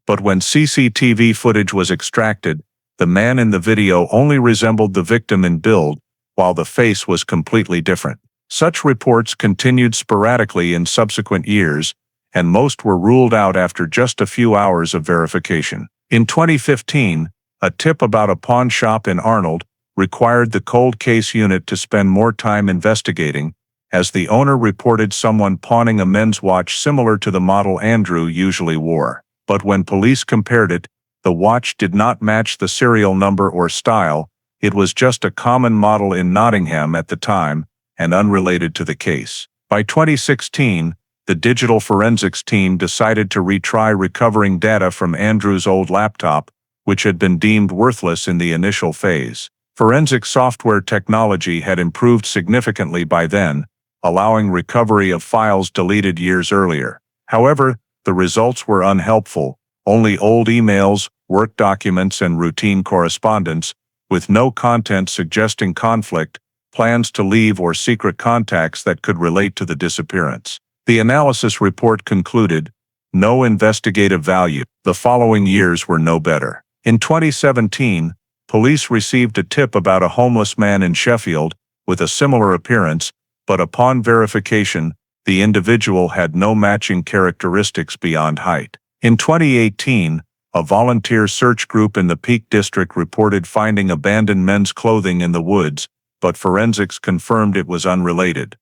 But when CCTV footage was extracted, the man in the video only resembled the victim in build, while the face was completely different. Such reports continued sporadically in subsequent years, and most were ruled out after just a few hours of verification. In 2015, a tip about a pawn shop in Arnold required the cold case unit to spend more time investigating, as the owner reported someone pawning a men's watch similar to the model Andrew usually wore. But when police compared it, the watch did not match the serial number or style. It was just a common model in Nottingham at the time, and unrelated to the case. By 2016, the digital forensics team decided to retry recovering data from Andrew's old laptop, which had been deemed worthless in the initial phase. Forensic software technology had improved significantly by then, allowing recovery of files deleted years earlier. However, the results were unhelpful. Only old emails, work documents, and routine correspondence, with no content suggesting conflict, plans to leave, or secret contacts that could relate to the disappearance. The analysis report concluded, no investigative value. The following years were no better. In 2017, police received a tip about a homeless man in Sheffield with a similar appearance, but upon verification, the individual had no matching characteristics beyond height. In 2018, a volunteer search group in the Peak District reported finding abandoned men's clothing in the woods, but forensics confirmed it was unrelated.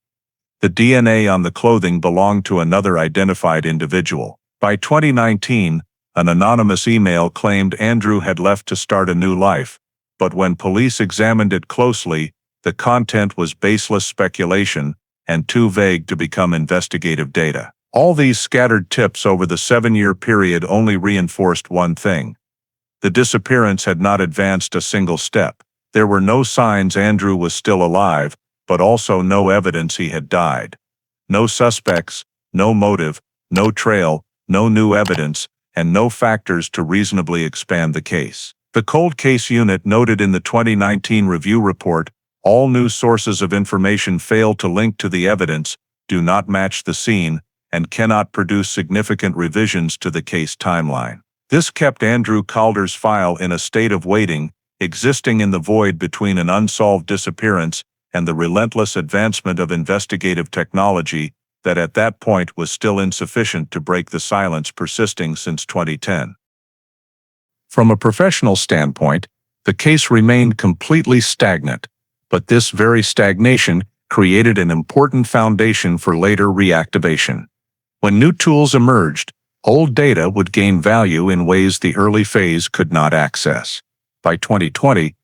The DNA on the clothing belonged to another identified individual. By 2019, an anonymous email claimed Andrew had left to start a new life, but when police examined it closely, the content was baseless speculation and too vague to become investigative data. All these scattered tips over the 7-year period only reinforced one thing. The disappearance had not advanced a single step. There were no signs Andrew was still alive, but also no evidence he had died. No suspects, no motive, no trail, no new evidence, and no factors to reasonably expand the case. The cold case unit noted in the 2019 review report, all new sources of information fail to link to the evidence, do not match the scene, and cannot produce significant revisions to the case timeline. This kept Andrew Calder's file in a state of waiting, existing in the void between an unsolved disappearance and the relentless advancement of investigative technology that at that point was still insufficient to break the silence persisting since 2010. From a professional standpoint, the case remained completely stagnant, but this very stagnation created an important foundation for later reactivation. When new tools emerged, old data would gain value in ways the early phase could not access. By 2020,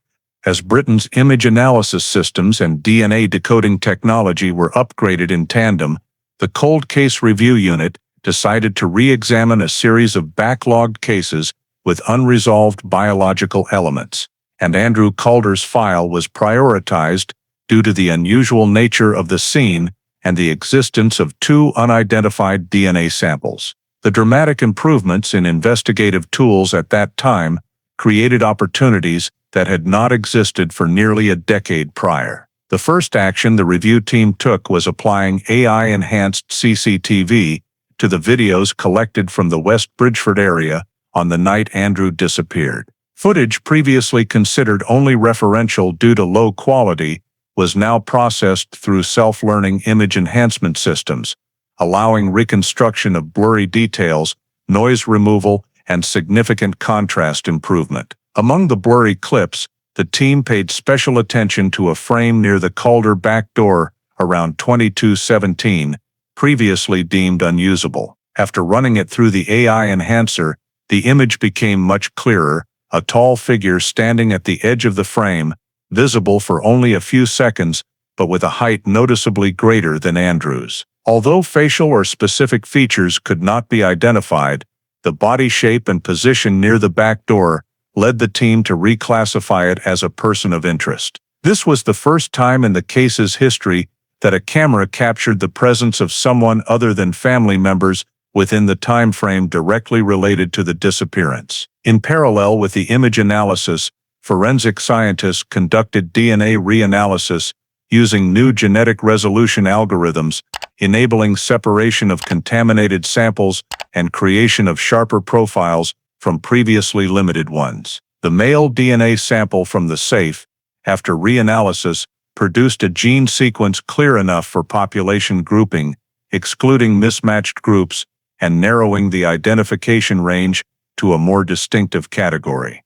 as Britain's image analysis systems and DNA decoding technology were upgraded in tandem, the Cold Case Review Unit decided to re-examine a series of backlogged cases with unresolved biological elements, and Andrew Calder's file was prioritized due to the unusual nature of the scene and the existence of 2 unidentified DNA samples. The dramatic improvements in investigative tools at that time created opportunities that had not existed for nearly a decade prior. The first action the review team took was applying AI-enhanced CCTV to the videos collected from the West Bridgford area on the night Andrew disappeared. Footage previously considered only referential due to low quality was now processed through self-learning image enhancement systems, allowing reconstruction of blurry details, noise removal, and significant contrast improvement. Among the blurry clips, the team paid special attention to a frame near the Calder back door around 22:17, previously deemed unusable. After running it through the AI enhancer, the image became much clearer, a tall figure standing at the edge of the frame, visible for only a few seconds, but with a height noticeably greater than Andrew's. Although facial or specific features could not be identified, the body shape and position near the back door led the team to reclassify it as a person of interest. This was the first time in the case's history that a camera captured the presence of someone other than family members within the time frame directly related to the disappearance. In parallel with the image analysis, forensic scientists conducted DNA reanalysis using new genetic resolution algorithms, enabling separation of contaminated samples and creation of sharper profiles from previously limited ones. The male DNA sample from the safe, after reanalysis, produced a gene sequence clear enough for population grouping, excluding mismatched groups and narrowing the identification range to a more distinctive category.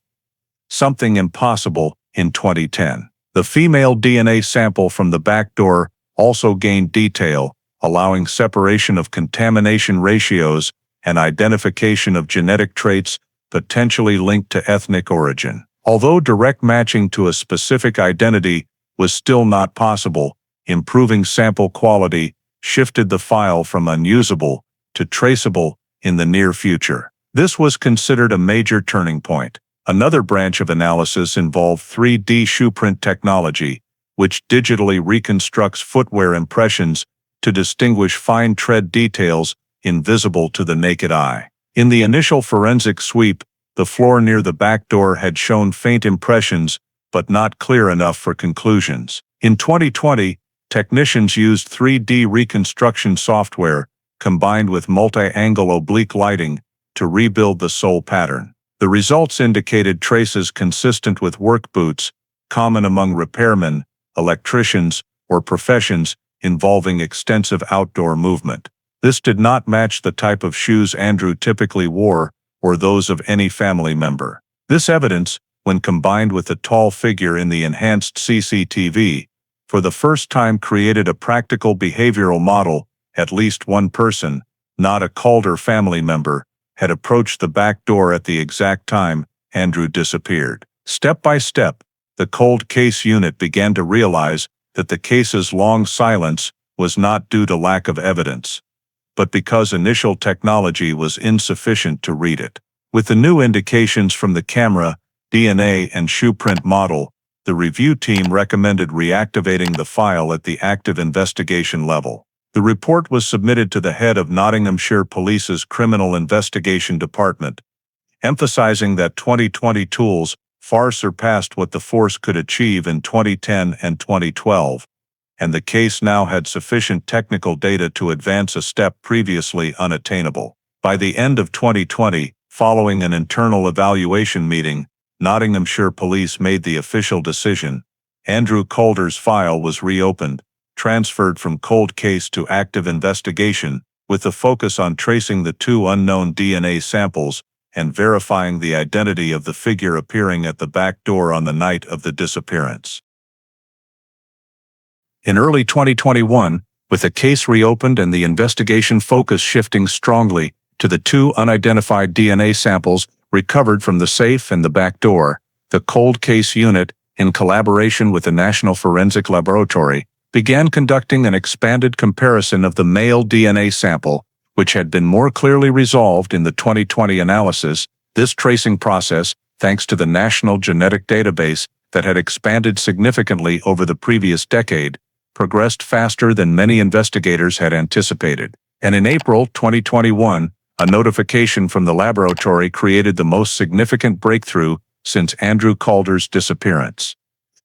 Something impossible in 2010. The female DNA sample from the back door also gained detail, allowing separation of contamination ratios and identification of genetic traits potentially linked to ethnic origin. Although direct matching to a specific identity was still not possible, improving sample quality shifted the file from unusable to traceable in the near future. This was considered a major turning point. Another branch of analysis involved 3D shoeprint technology, which digitally reconstructs footwear impressions to distinguish fine tread details invisible to the naked eye. In the initial forensic sweep, the floor near the back door had shown faint impressions, but not clear enough for conclusions. In 2020, technicians used 3D reconstruction software combined with multi-angle oblique lighting to rebuild the sole pattern. The results indicated traces consistent with work boots, common among repairmen, electricians, or professions involving extensive outdoor movement. This did not match the type of shoes Andrew typically wore or those of any family member. This evidence, when combined with the tall figure in the enhanced CCTV, for the first time created a practical behavioral model. At least one person, not a Calder family member, had approached the back door at the exact time Andrew disappeared. Step by step, the cold case unit began to realize that the case's long silence was not due to lack of evidence, but because initial technology was insufficient to read it. With the new indications from the camera, DNA, and shoeprint model, the review team recommended reactivating the file at the active investigation level. The report was submitted to the head of Nottinghamshire Police's Criminal Investigation Department, emphasizing that 2020 tools far surpassed what the force could achieve in 2010 and 2012, and the case now had sufficient technical data to advance a step previously unattainable. By the end of 2020, following an internal evaluation meeting, Nottinghamshire Police made the official decision. Andrew Calder's file was reopened, transferred from cold case to active investigation, with the focus on tracing the two unknown DNA samples and verifying the identity of the figure appearing at the back door on the night of the disappearance. In early 2021, with the case reopened and the investigation focus shifting strongly to the two unidentified DNA samples recovered from the safe and the back door, the cold case unit, in collaboration with the National Forensic Laboratory, began conducting an expanded comparison of the male DNA sample, which had been more clearly resolved in the 2020 analysis. This tracing process, thanks to the National Genetic Database that had expanded significantly over the previous decade, progressed faster than many investigators had anticipated. And in April 2021, A notification from the laboratory created the most significant breakthrough since Andrew Calder's disappearance.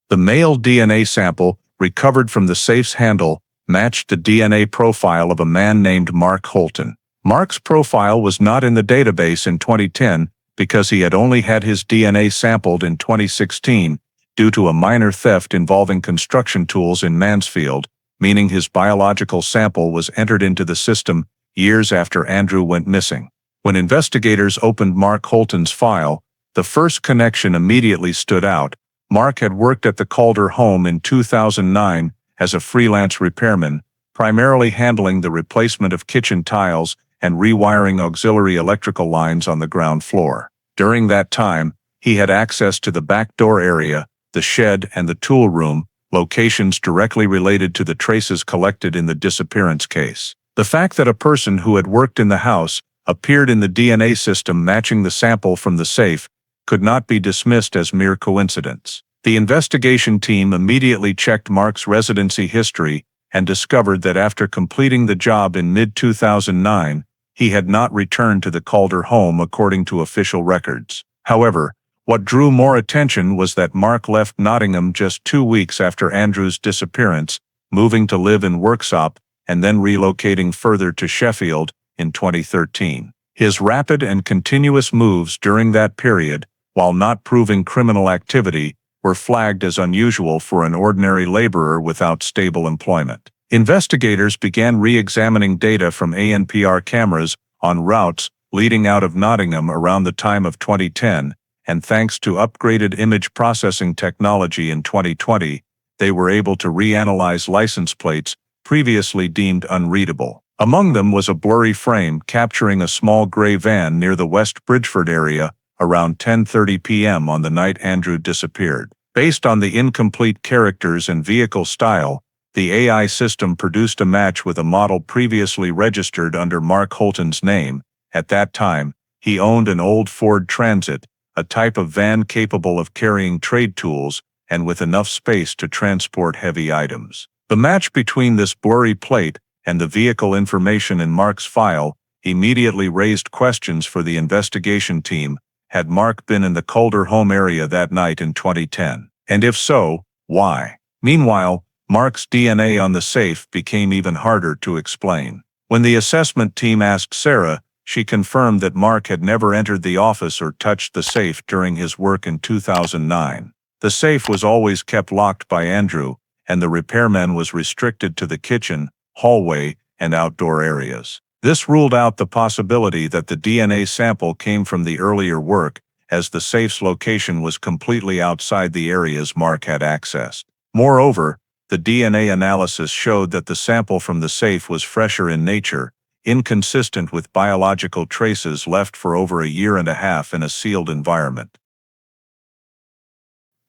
The male DNA sample, recovered from the safe's handle, matched the DNA profile of a man named Mark Holton. Mark's profile was not in the database in 2010 because he had only had his DNA sampled in 2016 due to a minor theft involving construction tools in Mansfield, meaning his biological sample was entered into the system years after Andrew went missing. When investigators opened Mark Holton's file, the first connection immediately stood out. Mark had worked at the Calder home in 2009 as a freelance repairman, primarily handling the replacement of kitchen tiles and rewiring auxiliary electrical lines on the ground floor. During that time, he had access to the back door area, the shed, and the tool room, locations directly related to the traces collected in the disappearance case. The fact that a person who had worked in the house appeared in the DNA system matching the sample from the safe could not be dismissed as mere coincidence. The investigation team immediately checked Mark's residency history and discovered that after completing the job in mid-2009, he had not returned to the Calder home according to official records. However, what drew more attention was that Mark left Nottingham just 2 weeks after Andrew's disappearance, moving to live in Worksop and then relocating further to Sheffield in 2013. His rapid and continuous moves during that period, while not proving criminal activity, were flagged as unusual for an ordinary laborer without stable employment. Investigators began re-examining data from ANPR cameras on routes leading out of Nottingham around the time of 2010, and thanks to upgraded image processing technology in 2020, they were able to reanalyze license plates previously deemed unreadable. Among them was a blurry frame capturing a small gray van near the West Bridgford area around 10:30 p.m. on the night Andrew disappeared. Based on the incomplete characters and vehicle style, the AI system produced a match with a model previously registered under Mark Holton's name. At that time, he owned an old Ford Transit, a type of van capable of carrying trade tools and with enough space to transport heavy items. The match between this blurry plate and the vehicle information in Mark's file immediately raised questions for the investigation team. Had Mark been in the Calder home area that night in 2010? And if so, why? Meanwhile, Mark's DNA on the safe became even harder to explain. When the assessment team asked Sarah, she confirmed that Mark had never entered the office or touched the safe during his work in 2009. The safe was always kept locked by Andrew, and the repairman was restricted to the kitchen, hallway, and outdoor areas. This ruled out the possibility that the DNA sample came from the earlier work, as the safe's location was completely outside the areas Mark had accessed. Moreover, the DNA analysis showed that the sample from the safe was fresher in nature, inconsistent with biological traces left for over a year and a half in a sealed environment.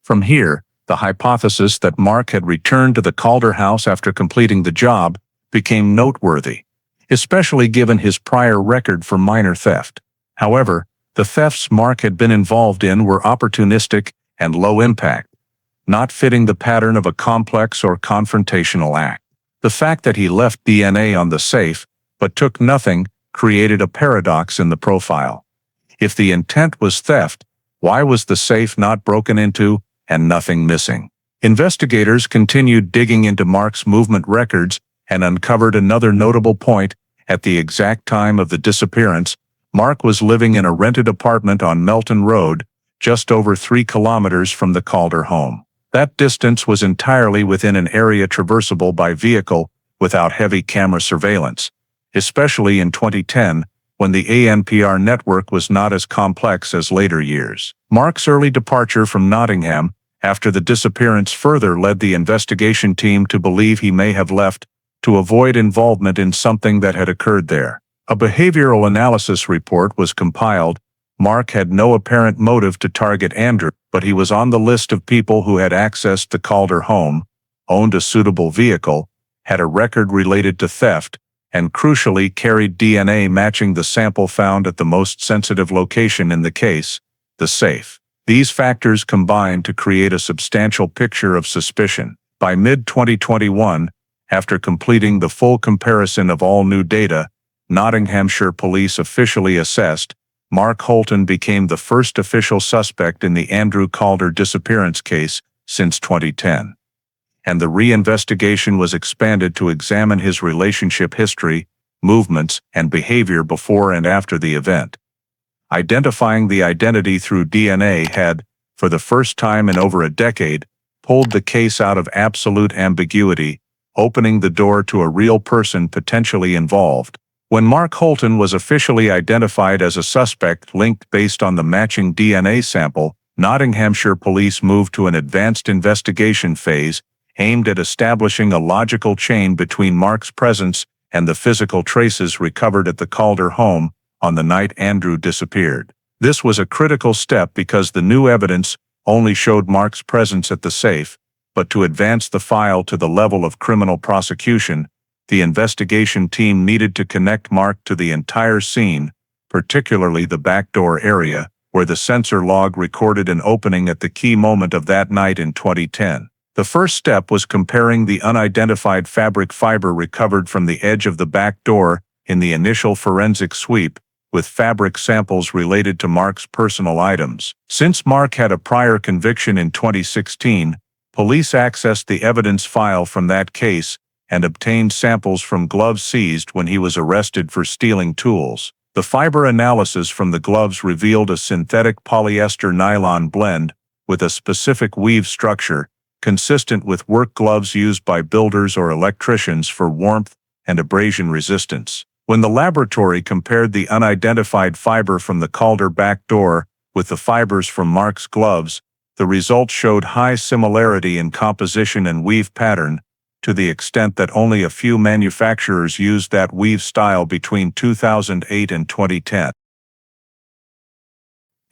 From here, the hypothesis that Mark had returned to the Calder house after completing the job became noteworthy, especially given his prior record for minor theft. However, the thefts Mark had been involved in were opportunistic and low impact, not fitting the pattern of a complex or confrontational act. The fact that he left DNA on the safe but took nothing created a paradox in the profile. If the intent was theft, why was the safe not broken into and nothing missing? Investigators continued digging into Mark's movement records and uncovered another notable point. At the exact time of the disappearance, Mark was living in a rented apartment on Melton Road, just over 3 kilometers from the Calder home. That distance was entirely within an area traversable by vehicle without heavy camera surveillance, especially in 2010, when the ANPR network was not as complex as later years. Mark's early departure from Nottingham after the disappearance further led the investigation team to believe he may have left to avoid involvement in something that had occurred there. A behavioral analysis report was compiled. Mark had no apparent motive to target Andrew, but he was on the list of people who had accessed the Calder home, owned a suitable vehicle, had a record related to theft, and crucially carried DNA matching the sample found at the most sensitive location in the case, the safe. These factors combined to create a substantial picture of suspicion. By mid-2021, after completing the full comparison of all new data, Nottinghamshire police officially assessed, Mark Holton became the first official suspect in the Andrew Calder disappearance case since 2010. And the reinvestigation was expanded to examine his relationship history, movements, and behavior before and after the event. Identifying the identity through DNA had, for the first time in over a decade, pulled the case out of absolute ambiguity, opening the door to a real person potentially involved. When Mark Holton was officially identified as a suspect linked based on the matching DNA sample, Nottinghamshire police moved to an advanced investigation phase aimed at establishing a logical chain between Mark's presence and the physical traces recovered at the Calder home on the night Andrew disappeared. This was a critical step because the new evidence only showed Mark's presence at the safe, but to advance the file to the level of criminal prosecution, the investigation team needed to connect Mark to the entire scene, particularly the back door area, where the sensor log recorded an opening at the key moment of that night in 2010. The first step was comparing the unidentified fabric fiber recovered from the edge of the back door in the initial forensic sweep with fabric samples related to Mark's personal items. Since Mark had a prior conviction in 2016, police accessed the evidence file from that case and obtained samples from gloves seized when he was arrested for stealing tools. The fiber analysis from the gloves revealed a synthetic polyester nylon blend with a specific weave structure, consistent with work gloves used by builders or electricians for warmth and abrasion resistance. When the laboratory compared the unidentified fiber from the Calder back door with the fibers from Mark's gloves, the results showed high similarity in composition and weave pattern, to the extent that only a few manufacturers used that weave style between 2008 and 2010.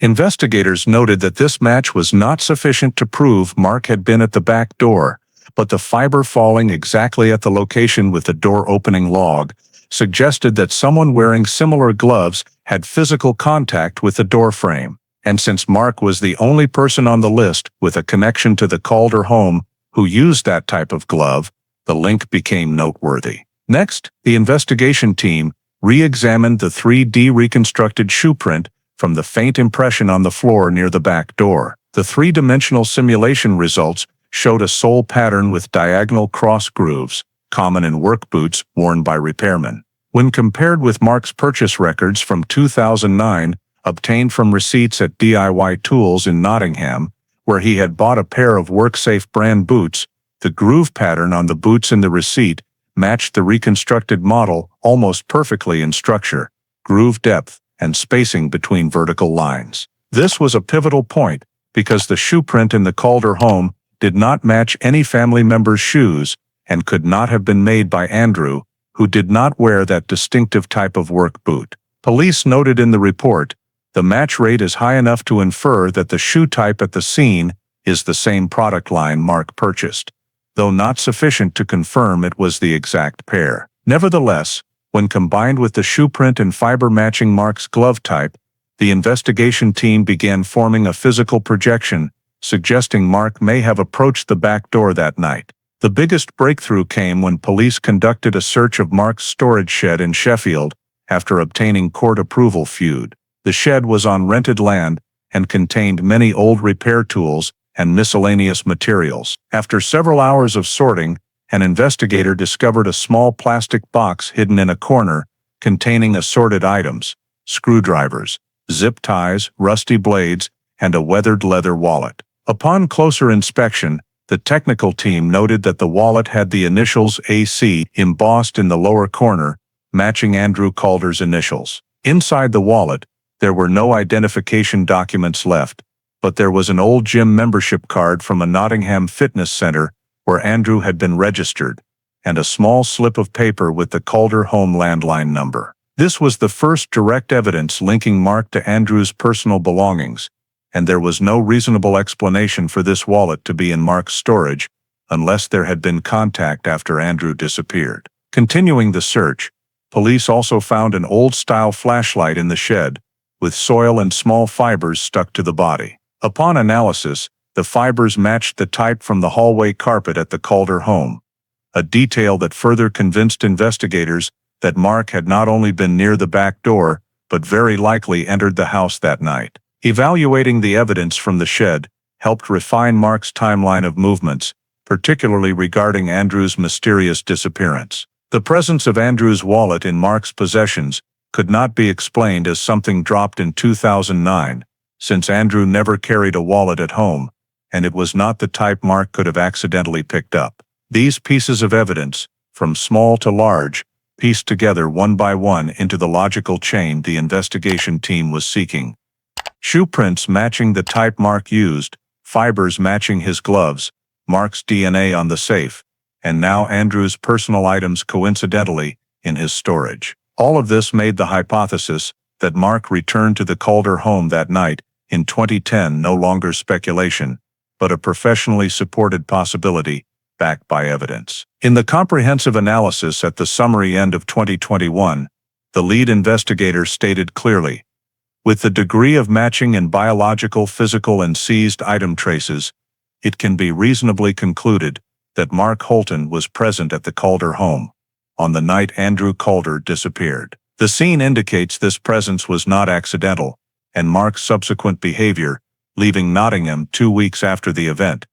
Investigators noted that this match was not sufficient to prove Mark had been at the back door, but the fiber falling exactly at the location with the door opening log suggested that someone wearing similar gloves had physical contact with the door frame. And since Mark was the only person on the list with a connection to the Calder home who used that type of glove, the link became noteworthy. Next, the investigation team re-examined the 3D reconstructed shoe print from the faint impression on the floor near the back door. The three-dimensional simulation results showed a sole pattern with diagonal cross grooves, common in work boots worn by repairmen. When compared with Mark's purchase records from 2009, obtained from receipts at DIY Tools in Nottingham, where he had bought a pair of WorkSafe brand boots, the groove pattern on the boots in the receipt matched the reconstructed model almost perfectly in structure, groove depth, and spacing between vertical lines. This was a pivotal point because the shoe print in the Calder home did not match any family member's shoes and could not have been made by Andrew, who did not wear that distinctive type of work boot. Police noted in the report, the match rate is high enough to infer that the shoe type at the scene is the same product line Mark purchased, though not sufficient to confirm it was the exact pair. Nevertheless, when combined with the shoe print and fiber matching Mark's glove type, the investigation team began forming a physical projection, suggesting Mark may have approached the back door that night. The biggest breakthrough came when police conducted a search of Mark's storage shed in Sheffield after obtaining court approval feud. The shed was on rented land and contained many old repair tools and miscellaneous materials. After several hours of sorting, an investigator discovered a small plastic box hidden in a corner containing assorted items, screwdrivers, zip ties, rusty blades, and a weathered leather wallet. Upon closer inspection, the technical team noted that the wallet had the initials AC embossed in the lower corner, matching Andrew Calder's initials. Inside the wallet, there were no identification documents left, but there was an old gym membership card from a Nottingham fitness center where Andrew had been registered, and a small slip of paper with the Calder home landline number. This was the first direct evidence linking Mark to Andrew's personal belongings, and there was no reasonable explanation for this wallet to be in Mark's storage unless there had been contact after Andrew disappeared. Continuing the search, police also found an old-style flashlight in the shed, with soil and small fibers stuck to the body. Upon analysis, the fibers matched the type from the hallway carpet at the Calder home, a detail that further convinced investigators that Mark had not only been near the back door, but very likely entered the house that night. Evaluating the evidence from the shed helped refine Mark's timeline of movements, particularly regarding Andrew's mysterious disappearance. The presence of Andrew's wallet in Mark's possessions could not be explained as something dropped in 2009, since Andrew never carried a wallet at home, and it was not the type Mark could have accidentally picked up. These pieces of evidence, from small to large, pieced together one by one into the logical chain the investigation team was seeking. Shoe prints matching the type Mark used, fibers matching his gloves, Mark's DNA on the safe, and now Andrew's personal items coincidentally in his storage. All of this made the hypothesis that Mark returned to the Calder home that night in 2010 no longer speculation, but a professionally supported possibility, backed by evidence. In the comprehensive analysis at the summary end of 2021, the lead investigator stated clearly, with the degree of matching in biological, physical, and seized item traces, it can be reasonably concluded that Mark Holton was present at the Calder home on the night Andrew Calder disappeared. The scene indicates this presence was not accidental, and Mark's subsequent behavior, leaving Nottingham 2 weeks after the event,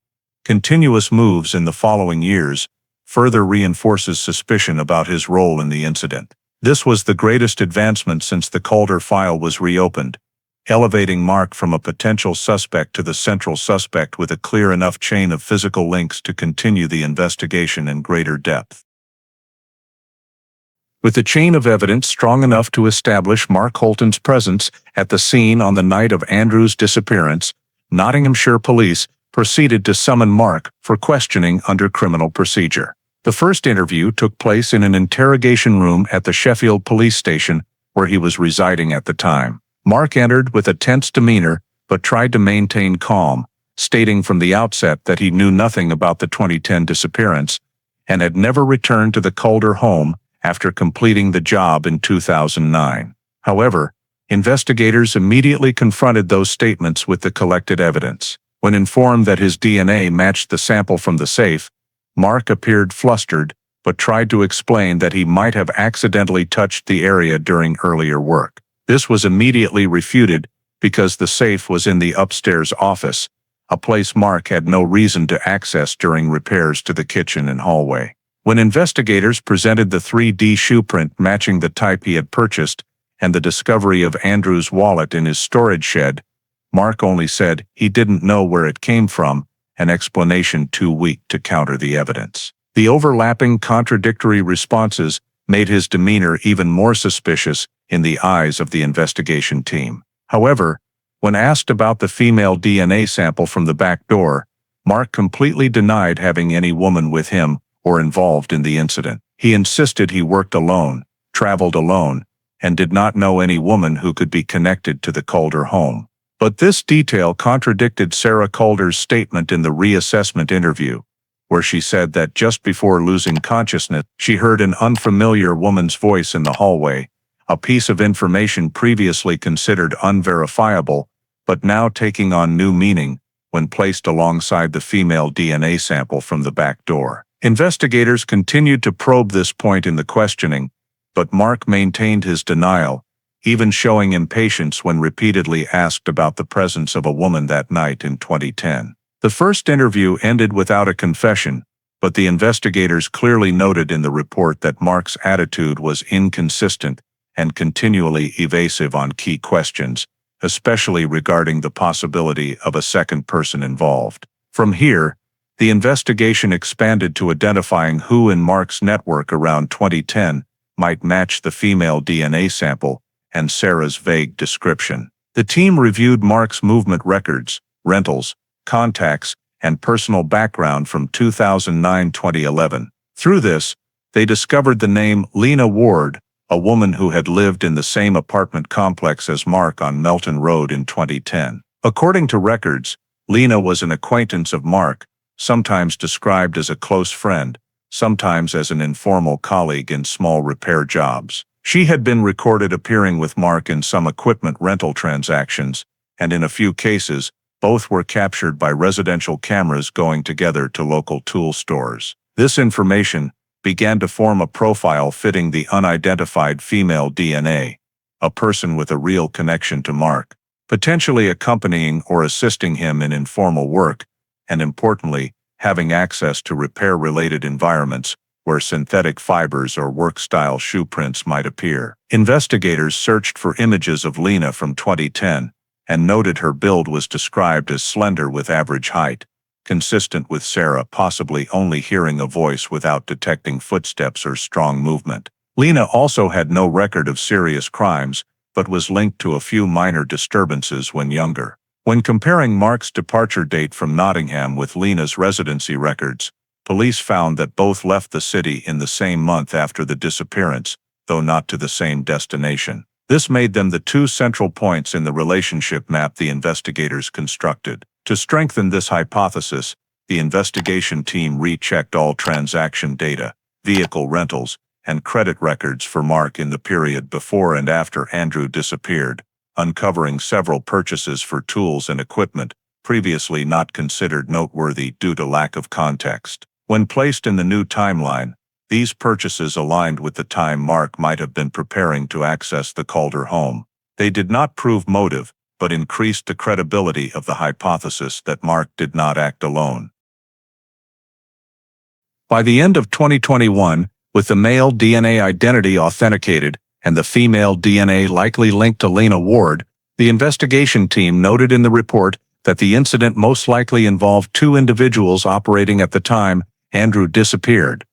continuous moves in the following years, further reinforces suspicion about his role in the incident. This was the greatest advancement since the Calder file was reopened, elevating Mark from a potential suspect to the central suspect with a clear enough chain of physical links to continue the investigation in greater depth. With a chain of evidence strong enough to establish Mark Holton's presence at the scene on the night of Andrew's disappearance, Nottinghamshire police proceeded to summon Mark for questioning under criminal procedure. The first interview took place in an interrogation room at the Sheffield police station where he was residing at the time. Mark entered with a tense demeanor but tried to maintain calm, stating from the outset that he knew nothing about the 2010 disappearance and had never returned to the Calder home after completing the job in 2009. However, investigators immediately confronted those statements with the collected evidence. When informed that his DNA matched the sample from the safe, Mark appeared flustered, but tried to explain that he might have accidentally touched the area during earlier work. This was immediately refuted because the safe was in the upstairs office, a place Mark had no reason to access during repairs to the kitchen and hallway. When investigators presented the 3D shoe print matching the type he had purchased and the discovery of Andrew's wallet in his storage shed, Mark only said he didn't know where it came from, an explanation too weak to counter the evidence. The overlapping contradictory responses made his demeanor even more suspicious in the eyes of the investigation team. However, when asked about the female DNA sample from the back door, Mark completely denied having any woman with him or involved in the incident. He insisted he worked alone, traveled alone, and did not know any woman who could be connected to the Calder home. But this detail contradicted Sarah Calder's statement in the reassessment interview, where she said that just before losing consciousness, she heard an unfamiliar woman's voice in the hallway, a piece of information previously considered unverifiable, but now taking on new meaning when placed alongside the female DNA sample from the back door. Investigators continued to probe this point in the questioning, but Mark maintained his denial, even showing impatience when repeatedly asked about the presence of a woman that night in 2010. The first interview ended without a confession, but the investigators clearly noted in the report that Mark's attitude was inconsistent and continually evasive on key questions, especially regarding the possibility of a second person involved. From here, the investigation expanded to identifying who in Mark's network around 2010 might match the female DNA sample and Sarah's vague description. The team reviewed Mark's movement records, rentals, contacts, and personal background from 2009-2011. Through this, they discovered the name Lena Ward, a woman who had lived in the same apartment complex as Mark on Melton Road in 2010. According to records, Lena was an acquaintance of Mark, sometimes described as a close friend, sometimes as an informal colleague in small repair jobs. She had been recorded appearing with Mark in some equipment rental transactions, and in a few cases, both were captured by residential cameras going together to local tool stores. This information, began to form a profile fitting the unidentified female DNA, a person with a real connection to Mark, potentially accompanying or assisting him in informal work, and importantly, having access to repair-related environments where synthetic fibers or work-style shoe prints might appear. Investigators searched for images of Lena from 2010 and noted her build was described as slender with average height, consistent with Sarah possibly only hearing a voice without detecting footsteps or strong movement. Lena also had no record of serious crimes, but was linked to a few minor disturbances when younger. When comparing Mark's departure date from Nottingham with Lena's residency records, police found that both left the city in the same month after the disappearance, though not to the same destination. This made them the two central points in the relationship map the investigators constructed. To strengthen this hypothesis, the investigation team rechecked all transaction data, vehicle rentals, and credit records for Mark in the period before and after Andrew disappeared, uncovering several purchases for tools and equipment previously not considered noteworthy due to lack of context. When placed in the new timeline, these purchases aligned with the time Mark might have been preparing to access the Calder home. They did not prove motive, but increased the credibility of the hypothesis that Mark did not act alone. By the end of 2021, with the male DNA identity authenticated and the female DNA likely linked to Lena Ward, the investigation team noted in the report that the incident most likely involved two individuals operating at the time Andrew disappeared.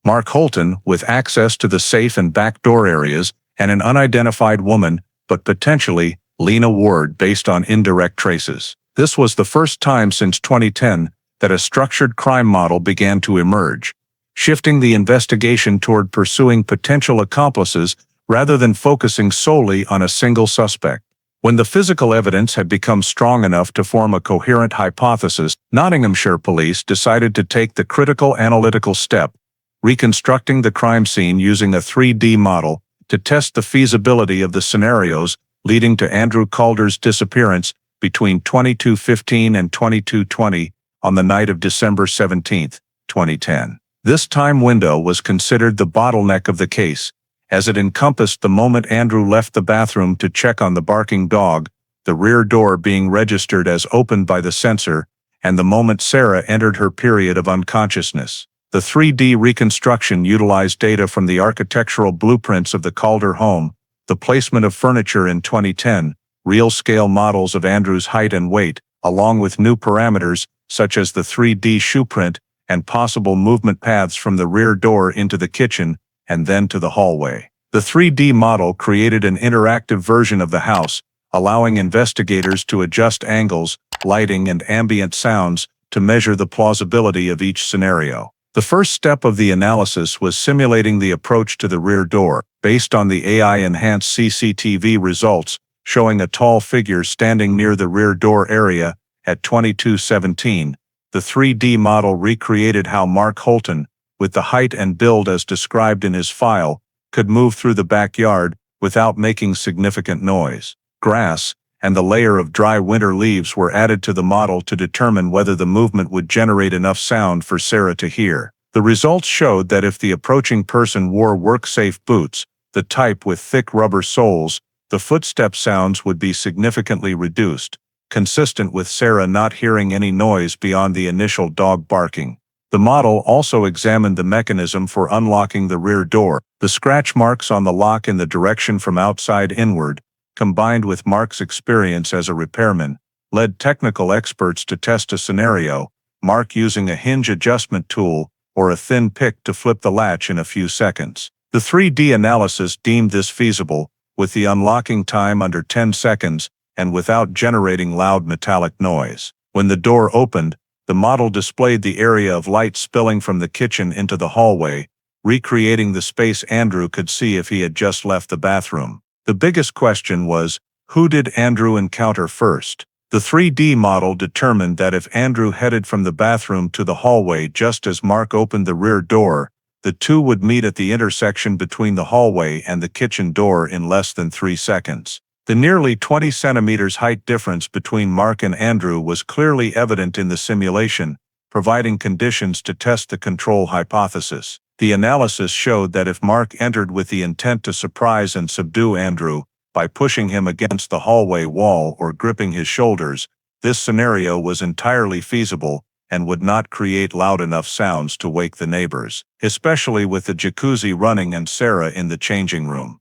Mark Holton, with access to the safe and back door areas, and an unidentified woman, but potentially Lena Ward based on indirect traces. This was the first time since 2010 that a structured crime model began to emerge, shifting the investigation toward pursuing potential accomplices rather than focusing solely on a single suspect. When the physical evidence had become strong enough to form a coherent hypothesis, Nottinghamshire police decided to take the critical analytical step, reconstructing the crime scene using a 3D model to test the feasibility of the scenarios leading to Andrew Calder's disappearance between 22:15 and 22:20 on the night of December 17, 2010. This time window was considered the bottleneck of the case, as it encompassed the moment Andrew left the bathroom to check on the barking dog, the rear door being registered as opened by the sensor, and the moment Sarah entered her period of unconsciousness. The 3D reconstruction utilized data from the architectural blueprints of the Calder home, the placement of furniture in 2010, real-scale models of Andrew's height and weight, along with new parameters such as the 3D shoe print and possible movement paths from the rear door into the kitchen and then to the hallway. The 3D model created an interactive version of the house, allowing investigators to adjust angles, lighting, and ambient sounds to measure the plausibility of each scenario. The first step of the analysis was simulating the approach to the rear door, based on the AI-enhanced CCTV results, showing a tall figure standing near the rear door area at 22:17. The 3D model recreated how Mark Holton, with the height and build as described in his file, could move through the backyard without making significant noise. Grass and the layer of dry winter leaves were added to the model to determine whether the movement would generate enough sound for Sarah to hear. The results showed that if the approaching person wore work-safe boots, the type with thick rubber soles, the footstep sounds would be significantly reduced, consistent with Sarah not hearing any noise beyond the initial dog barking. The model also examined the mechanism for unlocking the rear door. The scratch marks on the lock in the direction from outside inward, combined with Mark's experience as a repairman, led technical experts to test a scenario, Mark using a hinge adjustment tool or a thin pick to flip the latch in a few seconds. The 3D analysis deemed this feasible, with the unlocking time under 10 seconds and without generating loud metallic noise. When the door opened, the model displayed the area of light spilling from the kitchen into the hallway, recreating the space Andrew could see if he had just left the bathroom. The biggest question was, who did Andrew encounter first? The 3D model determined that if Andrew headed from the bathroom to the hallway just as Mark opened the rear door, the two would meet at the intersection between the hallway and the kitchen door in less than 3 seconds. The nearly 20 centimeters height difference between Mark and Andrew was clearly evident in the simulation, providing conditions to test the control hypothesis. The analysis showed that if Mark entered with the intent to surprise and subdue Andrew by pushing him against the hallway wall or gripping his shoulders, this scenario was entirely feasible and would not create loud enough sounds to wake the neighbors, especially with the jacuzzi running and Sarah in the changing room.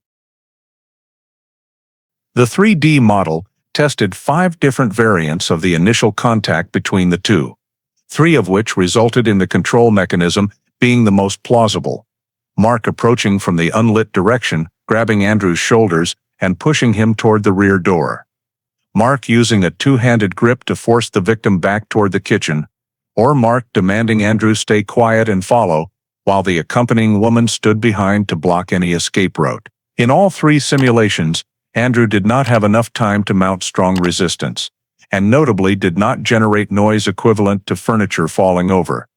The 3D model tested 5 different variants of the initial contact between the two, 3 of which resulted in the control mechanism being the most plausible. Mark approaching from the unlit direction, grabbing Andrew's shoulders, and pushing him toward the rear door. Mark using a two-handed grip to force the victim back toward the kitchen, or Mark demanding Andrew stay quiet and follow, while the accompanying woman stood behind to block any escape route. In all 3 simulations, Andrew did not have enough time to mount strong resistance, and notably did not generate noise equivalent to furniture falling over,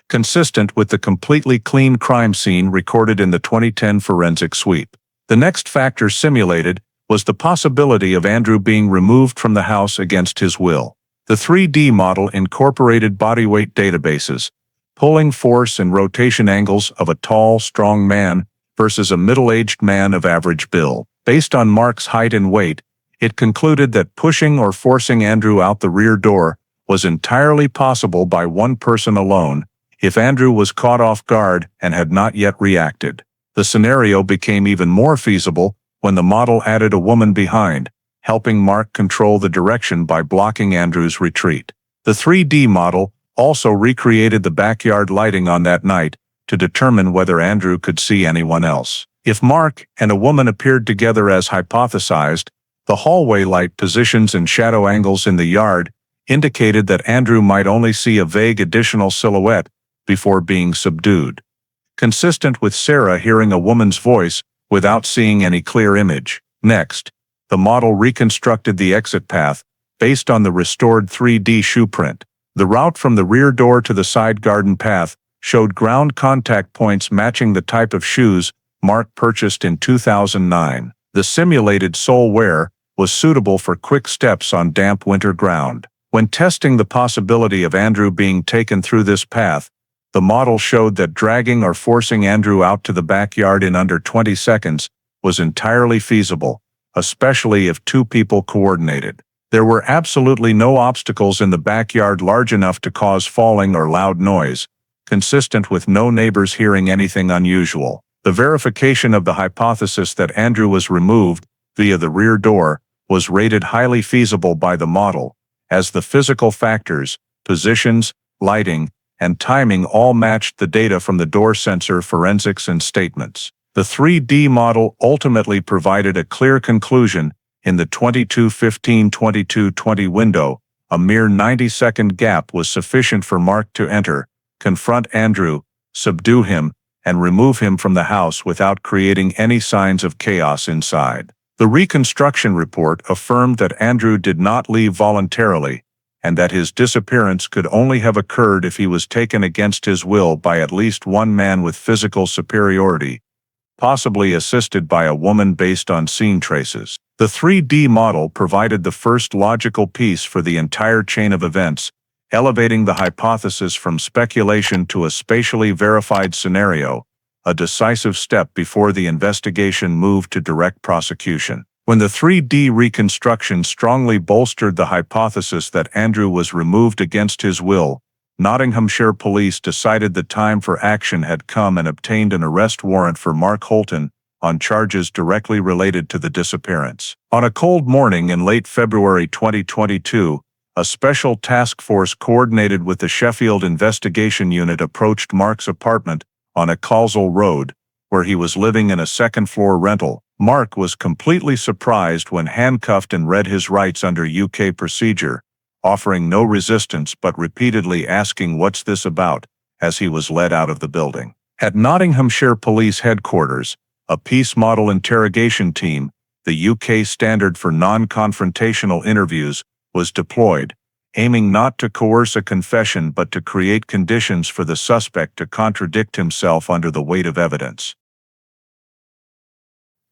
consistent with the completely clean crime scene recorded in the 2010 forensic sweep. The next factor simulated was the possibility of Andrew being removed from the house against his will. The 3D model incorporated bodyweight databases, pulling force and rotation angles of a tall, strong man versus a middle-aged man of average build. Based on Mark's height and weight, it concluded that pushing or forcing Andrew out the rear door was entirely possible by one person alone if Andrew was caught off guard and had not yet reacted. The scenario became even more feasible when the model added a woman behind, helping Mark control the direction by blocking Andrew's retreat. The 3D model also recreated the backyard lighting on that night to determine whether Andrew could see anyone else. If Mark and a woman appeared together as hypothesized, the hallway light positions and shadow angles in the yard indicated that Andrew might only see a vague additional silhouette before being subdued, consistent with Sarah hearing a woman's voice without seeing any clear image. Next, the model reconstructed the exit path based on the restored 3D shoe print. The route from the rear door to the side garden path showed ground contact points matching the type of shoes Mark purchased in 2009. The simulated sole wear was suitable for quick steps on damp winter ground. When testing the possibility of Andrew being taken through this path, the model showed that dragging or forcing Andrew out to the backyard in under 20 seconds was entirely feasible, especially if 2 people coordinated. There were absolutely no obstacles in the backyard large enough to cause falling or loud noise, consistent with no neighbors hearing anything unusual. The verification of the hypothesis that Andrew was removed via the rear door was rated highly feasible by the model, as the physical factors, positions, lighting, and timing all matched the data from the door sensor forensics and statements. The 3D model ultimately provided a clear conclusion in the 22:15-22:20 window. A mere 90-second gap was sufficient for Mark to enter, confront Andrew, subdue him, and remove him from the house without creating any signs of chaos inside. The reconstruction report affirmed that Andrew did not leave voluntarily, and that his disappearance could only have occurred if he was taken against his will by at least one man with physical superiority, possibly assisted by a woman based on scene traces. The 3D model provided the first logical piece for the entire chain of events, elevating the hypothesis from speculation to a spatially verified scenario, a decisive step before the investigation moved to direct prosecution. When the 3D reconstruction strongly bolstered the hypothesis that Andrew was removed against his will, Nottinghamshire police decided the time for action had come and obtained an arrest warrant for Mark Holton on charges directly related to the disappearance. On a cold morning in late February 2022, a special task force coordinated with the Sheffield Investigation Unit approached Mark's apartment on a Coleshill Road, where he was living in a second-floor rental. Mark was completely surprised when handcuffed and read his rights under UK procedure, offering no resistance but repeatedly asking "What's this about?" as he was led out of the building. At Nottinghamshire Police Headquarters, a Peace Model interrogation team, the UK standard for non-confrontational interviews, was deployed, aiming not to coerce a confession but to create conditions for the suspect to contradict himself under the weight of evidence.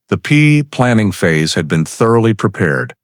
The planning phase had been thoroughly prepared.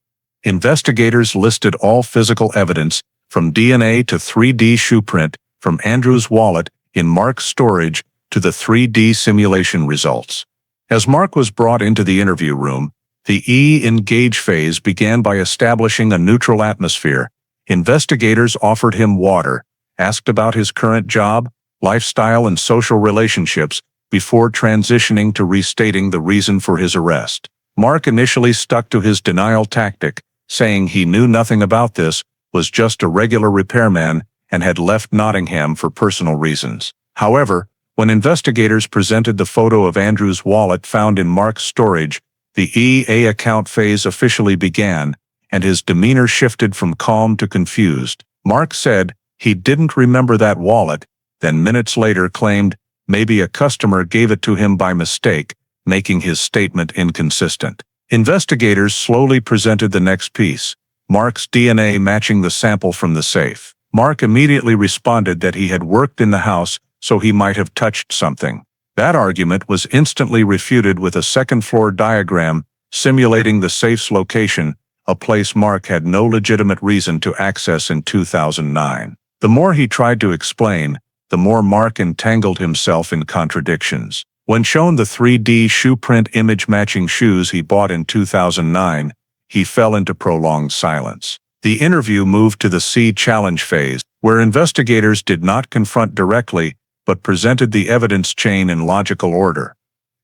Investigators listed all physical evidence, from DNA to 3D shoe print, from Andrew's wallet in Mark's storage to the 3D simulation results. As Mark was brought into the interview room, the engage phase began by establishing a neutral atmosphere. Investigators offered him water, asked about his current job, lifestyle, and social relationships before transitioning to restating the reason for his arrest. Mark initially stuck to his denial tactic, saying he knew nothing about this, was just a regular repairman, and had left Nottingham for personal reasons. However, when investigators presented the photo of Andrew's wallet found in Mark's storage, the EA account phase officially began, and his demeanor shifted from calm to confused. Mark said he didn't remember that wallet, then minutes later claimed maybe a customer gave it to him by mistake, making his statement inconsistent. Investigators slowly presented the next piece, Mark's DNA matching the sample from the safe. Mark immediately responded that he had worked in the house, so he might have touched something. That argument was instantly refuted with a second-floor diagram simulating the safe's location, a place Mark had no legitimate reason to access in 2009. The more he tried to explain, the more Mark entangled himself in contradictions. When shown the 3D shoe print image matching shoes he bought in 2009, he fell into prolonged silence. The interview moved to the C challenge phase, where investigators did not confront directly, but presented the evidence chain in logical order.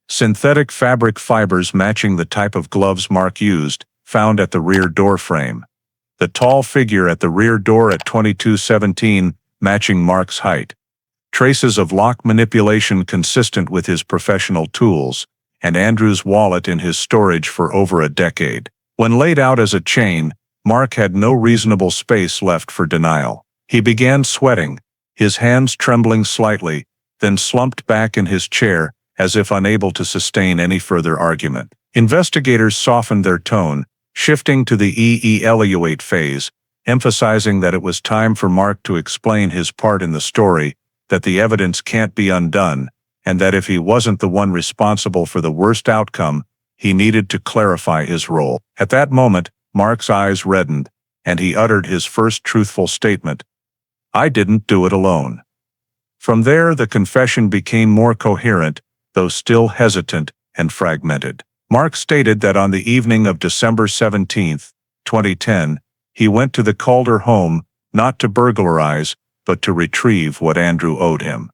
Synthetic fabric fibers matching the type of gloves Mark used, found at the rear door frame. The tall figure at the rear door at 2217, matching Mark's height. Traces of lock manipulation consistent with his professional tools, and Andrew's wallet in his storage for over a decade. When laid out as a chain, Mark had no reasonable space left for denial. He began sweating, his hands trembling slightly, then slumped back in his chair, as if unable to sustain any further argument. Investigators softened their tone, shifting to the evaluate phase, emphasizing that it was time for Mark to explain his part in the story, that the evidence can't be undone, and that if he wasn't the one responsible for the worst outcome, he needed to clarify his role. At that moment, Mark's eyes reddened, and he uttered his first truthful statement, "I didn't do it alone." From there, the confession became more coherent, though still hesitant and fragmented. Mark stated that on the evening of December 17, 2010, he went to the Calder home, not to burglarize, but to retrieve what Andrew owed him.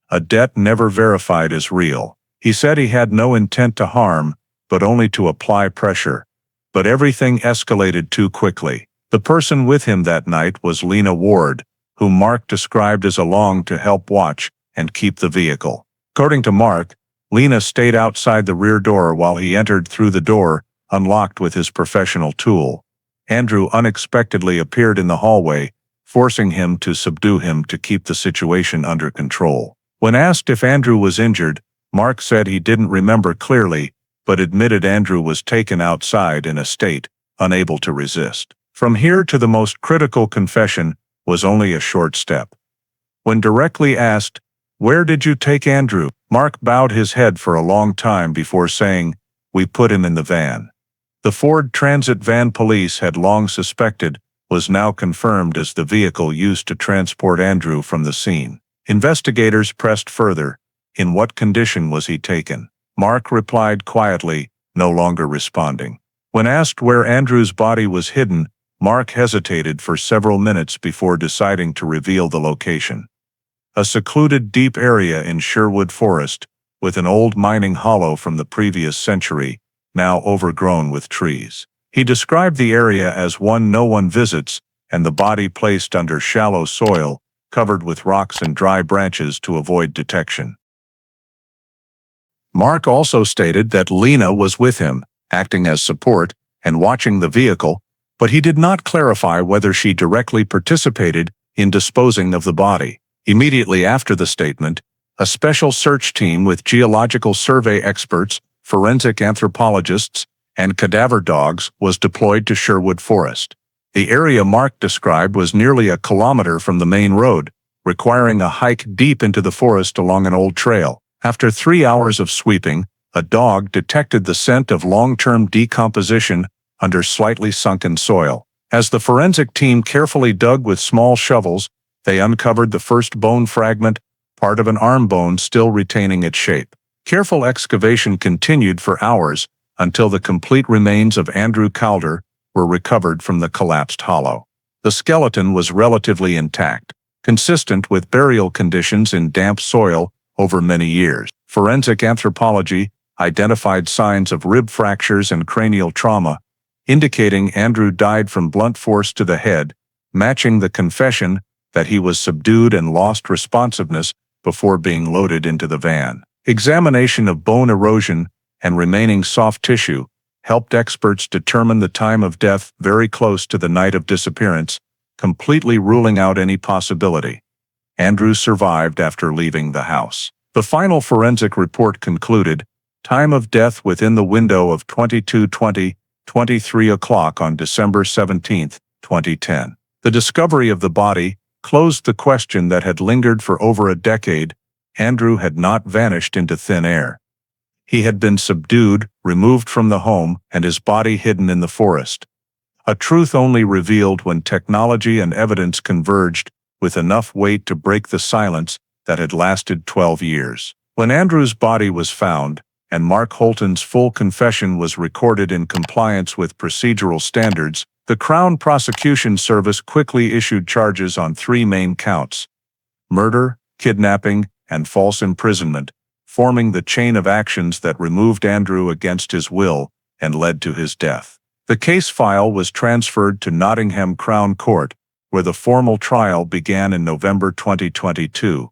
A debt never verified as real. He said he had no intent to harm, but only to apply pressure. But everything escalated too quickly. The person with him that night was Lena Ward, whom Mark described as along to help watch and keep the vehicle. According to Mark, Lena stayed outside the rear door while he entered through the door, unlocked with his professional tool. Andrew unexpectedly appeared in the hallway, forcing him to subdue him to keep the situation under control. When asked if Andrew was injured, Mark said he didn't remember clearly, but admitted Andrew was taken outside in a state, unable to resist. From here to the most critical confession was only a short step. When directly asked, "Where did you take Andrew?" Mark bowed his head for a long time before saying, "We put him in the van." The Ford Transit van police had long suspected was now confirmed as the vehicle used to transport Andrew from the scene. Investigators pressed further. In what condition was he taken? Mark replied quietly, no longer responding. When asked where Andrew's body was hidden, Mark hesitated for several minutes before deciding to reveal the location. A secluded deep area in Sherwood Forest, with an old mining hollow from the previous century, now overgrown with trees. He described the area as one no one visits, and the body placed under shallow soil, covered with rocks and dry branches to avoid detection. Mark also stated that Lena was with him, acting as support, and watching the vehicle, but he did not clarify whether she directly participated in disposing of the body. Immediately after the statement, a special search team with geological survey experts, forensic anthropologists, and cadaver dogs was deployed to Sherwood Forest. The area Mark described was nearly a kilometer from the main road, requiring a hike deep into the forest along an old trail. After 3 hours of sweeping, a dog detected the scent of long-term decomposition under slightly sunken soil. As the forensic team carefully dug with small shovels, they uncovered the first bone fragment, part of an arm bone still retaining its shape. Careful excavation continued for hours until the complete remains of Andrew Calder were recovered from the collapsed hollow. The skeleton was relatively intact, consistent with burial conditions in damp soil over many years. Forensic anthropology identified signs of rib fractures and cranial trauma, indicating Andrew died from blunt force to the head, matching the confession that he was subdued and lost responsiveness before being loaded into the van. Examination of bone erosion and remaining soft tissue helped experts determine the time of death very close to the night of disappearance, completely ruling out any possibility. Andrew survived after leaving the house. The final forensic report concluded, time of death within the window of 22:20, 23 o'clock on December 17, 2010. The discovery of the body closed the question that had lingered for over a decade. Andrew had not vanished into thin air. He had been subdued, removed from the home, and his body hidden in the forest. A truth only revealed when technology and evidence converged with enough weight to break the silence that had lasted 12 years. When Andrew's body was found, and Mark Holton's full confession was recorded in compliance with procedural standards, the Crown Prosecution Service quickly issued charges on 3 main counts: murder, kidnapping, and false imprisonment, forming the chain of actions that removed Andrew against his will and led to his death. The case file was transferred to Nottingham Crown Court, where the formal trial began in November 2022,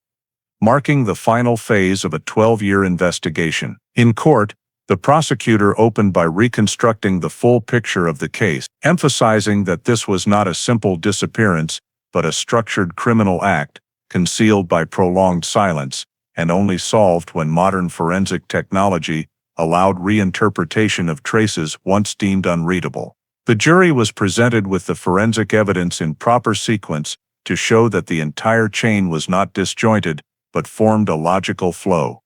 marking the final phase of a 12-year investigation. In court, the prosecutor opened by reconstructing the full picture of the case, emphasizing that this was not a simple disappearance, but a structured criminal act, concealed by prolonged silence, and only solved when modern forensic technology allowed reinterpretation of traces once deemed unreadable. The jury was presented with the forensic evidence in proper sequence to show that the entire chain was not disjointed, but formed a logical flow.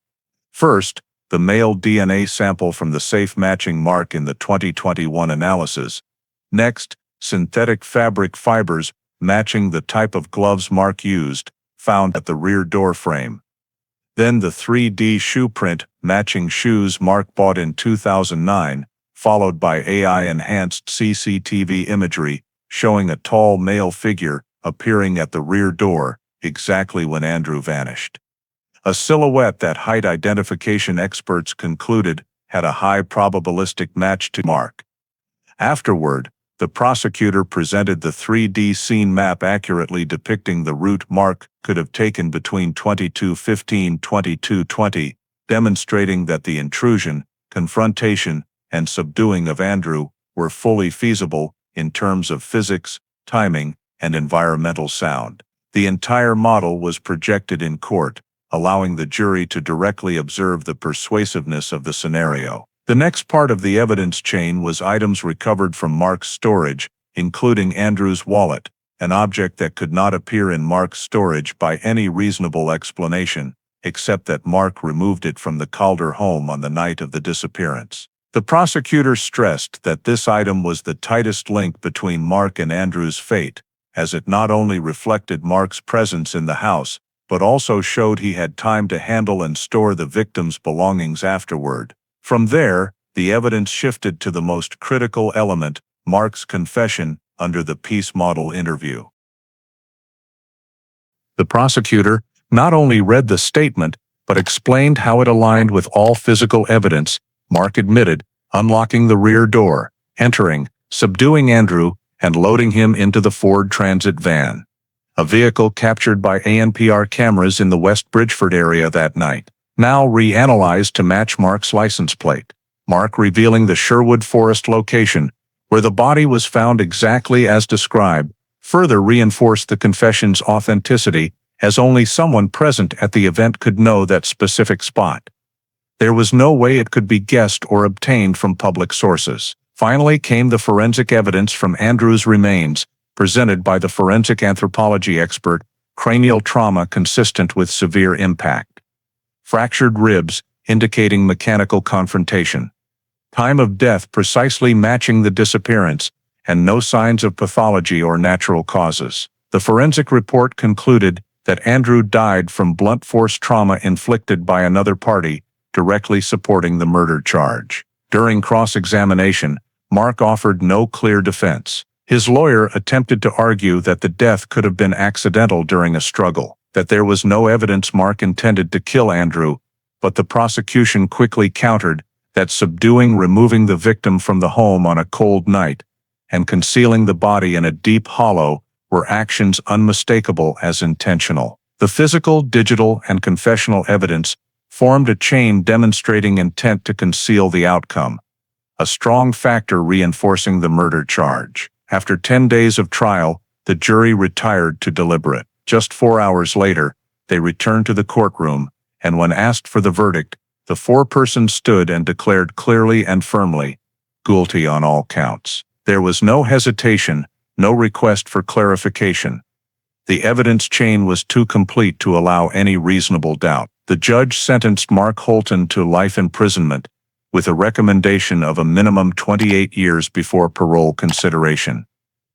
First, the male DNA sample from the safe matching Mark in the 2021 analysis. Next, synthetic fabric fibers matching the type of gloves Mark used, found at the rear door frame. Then the 3D shoe print matching shoes Mark bought in 2009, followed by AI-enhanced CCTV imagery showing a tall male figure appearing at the rear door exactly when Andrew vanished. A silhouette that height identification experts concluded had a high probabilistic match to Mark. Afterward, the prosecutor presented the 3D scene map accurately depicting the route Mark could have taken between 22:15–22:20, demonstrating that the intrusion, confrontation, and subduing of Andrew were fully feasible in terms of physics, timing, and environmental sound. The entire model was projected in court, allowing the jury to directly observe the persuasiveness of the scenario. The next part of the evidence chain was items recovered from Mark's storage, including Andrew's wallet, an object that could not appear in Mark's storage by any reasonable explanation, except that Mark removed it from the Calder home on the night of the disappearance. The prosecutor stressed that this item was the tightest link between Mark and Andrew's fate, as it not only reflected Mark's presence in the house, but also showed he had time to handle and store the victim's belongings afterward. From there, the evidence shifted to the most critical element, Mark's confession under the Peace Model interview. The prosecutor not only read the statement, but explained how it aligned with all physical evidence. Mark admitted unlocking the rear door, entering, subduing Andrew, and loading him into the Ford Transit van, a vehicle captured by ANPR cameras in the West Bridgford area that night, now reanalyzed to match Mark's license plate. Mark revealing the Sherwood Forest location, where the body was found exactly as described, further reinforced the confession's authenticity, as only someone present at the event could know that specific spot. There was no way it could be guessed or obtained from public sources. Finally came the forensic evidence from Andrew's remains, presented by the forensic anthropology expert, cranial trauma consistent with severe impact. Fractured ribs, indicating mechanical confrontation. Time of death precisely matching the disappearance, and no signs of pathology or natural causes. The forensic report concluded that Andrew died from blunt force trauma inflicted by another party, directly supporting the murder charge. During cross-examination, Mark offered no clear defense. His lawyer attempted to argue that the death could have been accidental during a struggle, that there was no evidence Mark intended to kill Andrew, but the prosecution quickly countered that removing the victim from the home on a cold night, and concealing the body in a deep hollow were actions unmistakable as intentional. The physical, digital, and confessional evidence formed a chain demonstrating intent to conceal the outcome, a strong factor reinforcing the murder charge. After 10 days of trial, the jury retired to deliberate. Just 4 hours later, they returned to the courtroom, and when asked for the verdict, the foreperson stood and declared clearly and firmly, guilty on all counts. There was no hesitation, no request for clarification. The evidence chain was too complete to allow any reasonable doubt. The judge sentenced Mark Holton to life imprisonment, with a recommendation of a minimum 28 years before parole consideration,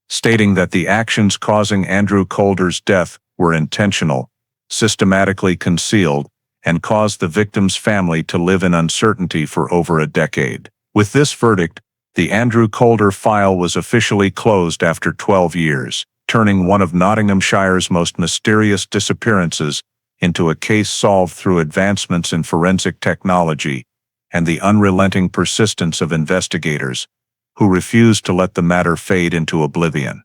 stating that the actions causing Andrew Calder's death were intentional, systematically concealed, and caused the victim's family to live in uncertainty for over a decade. With this verdict, the Andrew Calder file was officially closed after 12 years, turning one of Nottinghamshire's most mysterious disappearances into a case solved through advancements in forensic technology and the unrelenting persistence of investigators, who refused to let the matter fade into oblivion.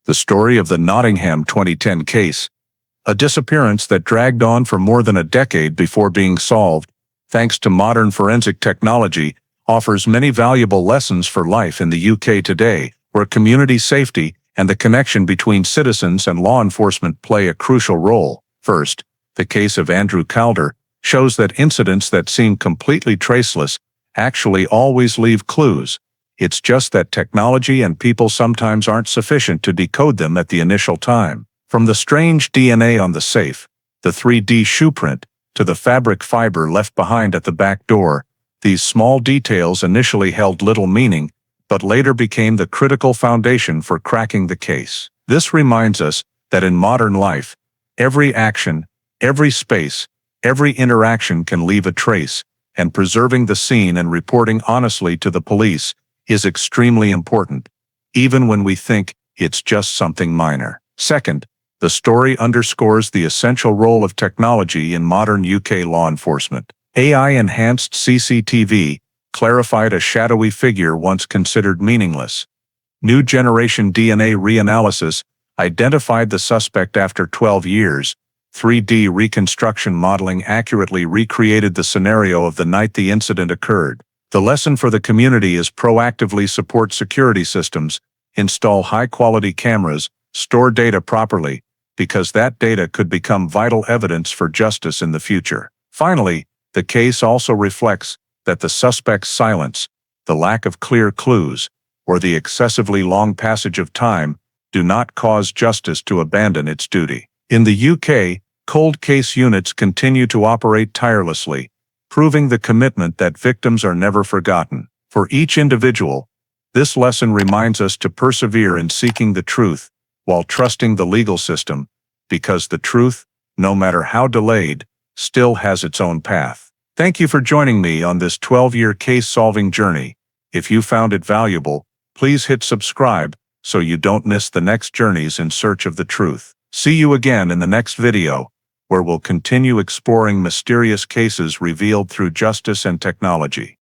The story of the Nottingham 2010 case, a disappearance that dragged on for more than a decade before being solved, thanks to modern forensic technology, offers many valuable lessons for life in the UK today, where community safety and the connection between citizens and law enforcement play a crucial role. First, the case of Andrew Calder shows that incidents that seem completely traceless actually always leave clues. It's just that technology and people sometimes aren't sufficient to decode them at the initial time. From the strange DNA on the safe, the 3D shoe print, to the fabric fiber left behind at the back door, these small details initially held little meaning, but later became the critical foundation for cracking the case. This reminds us that in modern life, every action, every space, every interaction can leave a trace, and preserving the scene and reporting honestly to the police is extremely important, even when we think it's just something minor. Second, the story underscores the essential role of technology in modern UK law enforcement. AI-enhanced CCTV clarified a shadowy figure once considered meaningless. New generation DNA reanalysis identified the suspect after 12 years. 3D reconstruction modeling accurately recreated the scenario of the night the incident occurred. The lesson for the community is proactively support security systems, install high-quality cameras, store data properly, because that data could become vital evidence for justice in the future. Finally, the case also reflects that the suspect's silence, the lack of clear clues, or the excessively long passage of time do not cause justice to abandon its duty. In the UK, cold case units continue to operate tirelessly, proving the commitment that victims are never forgotten. For each individual, this lesson reminds us to persevere in seeking the truth while trusting the legal system, because the truth, no matter how delayed, still has its own path. Thank you for joining me on this 12-year case-solving journey. If you found it valuable, please hit subscribe so you don't miss the next journeys in search of the truth. See you again in the next video, where we'll continue exploring mysterious cases revealed through justice and technology.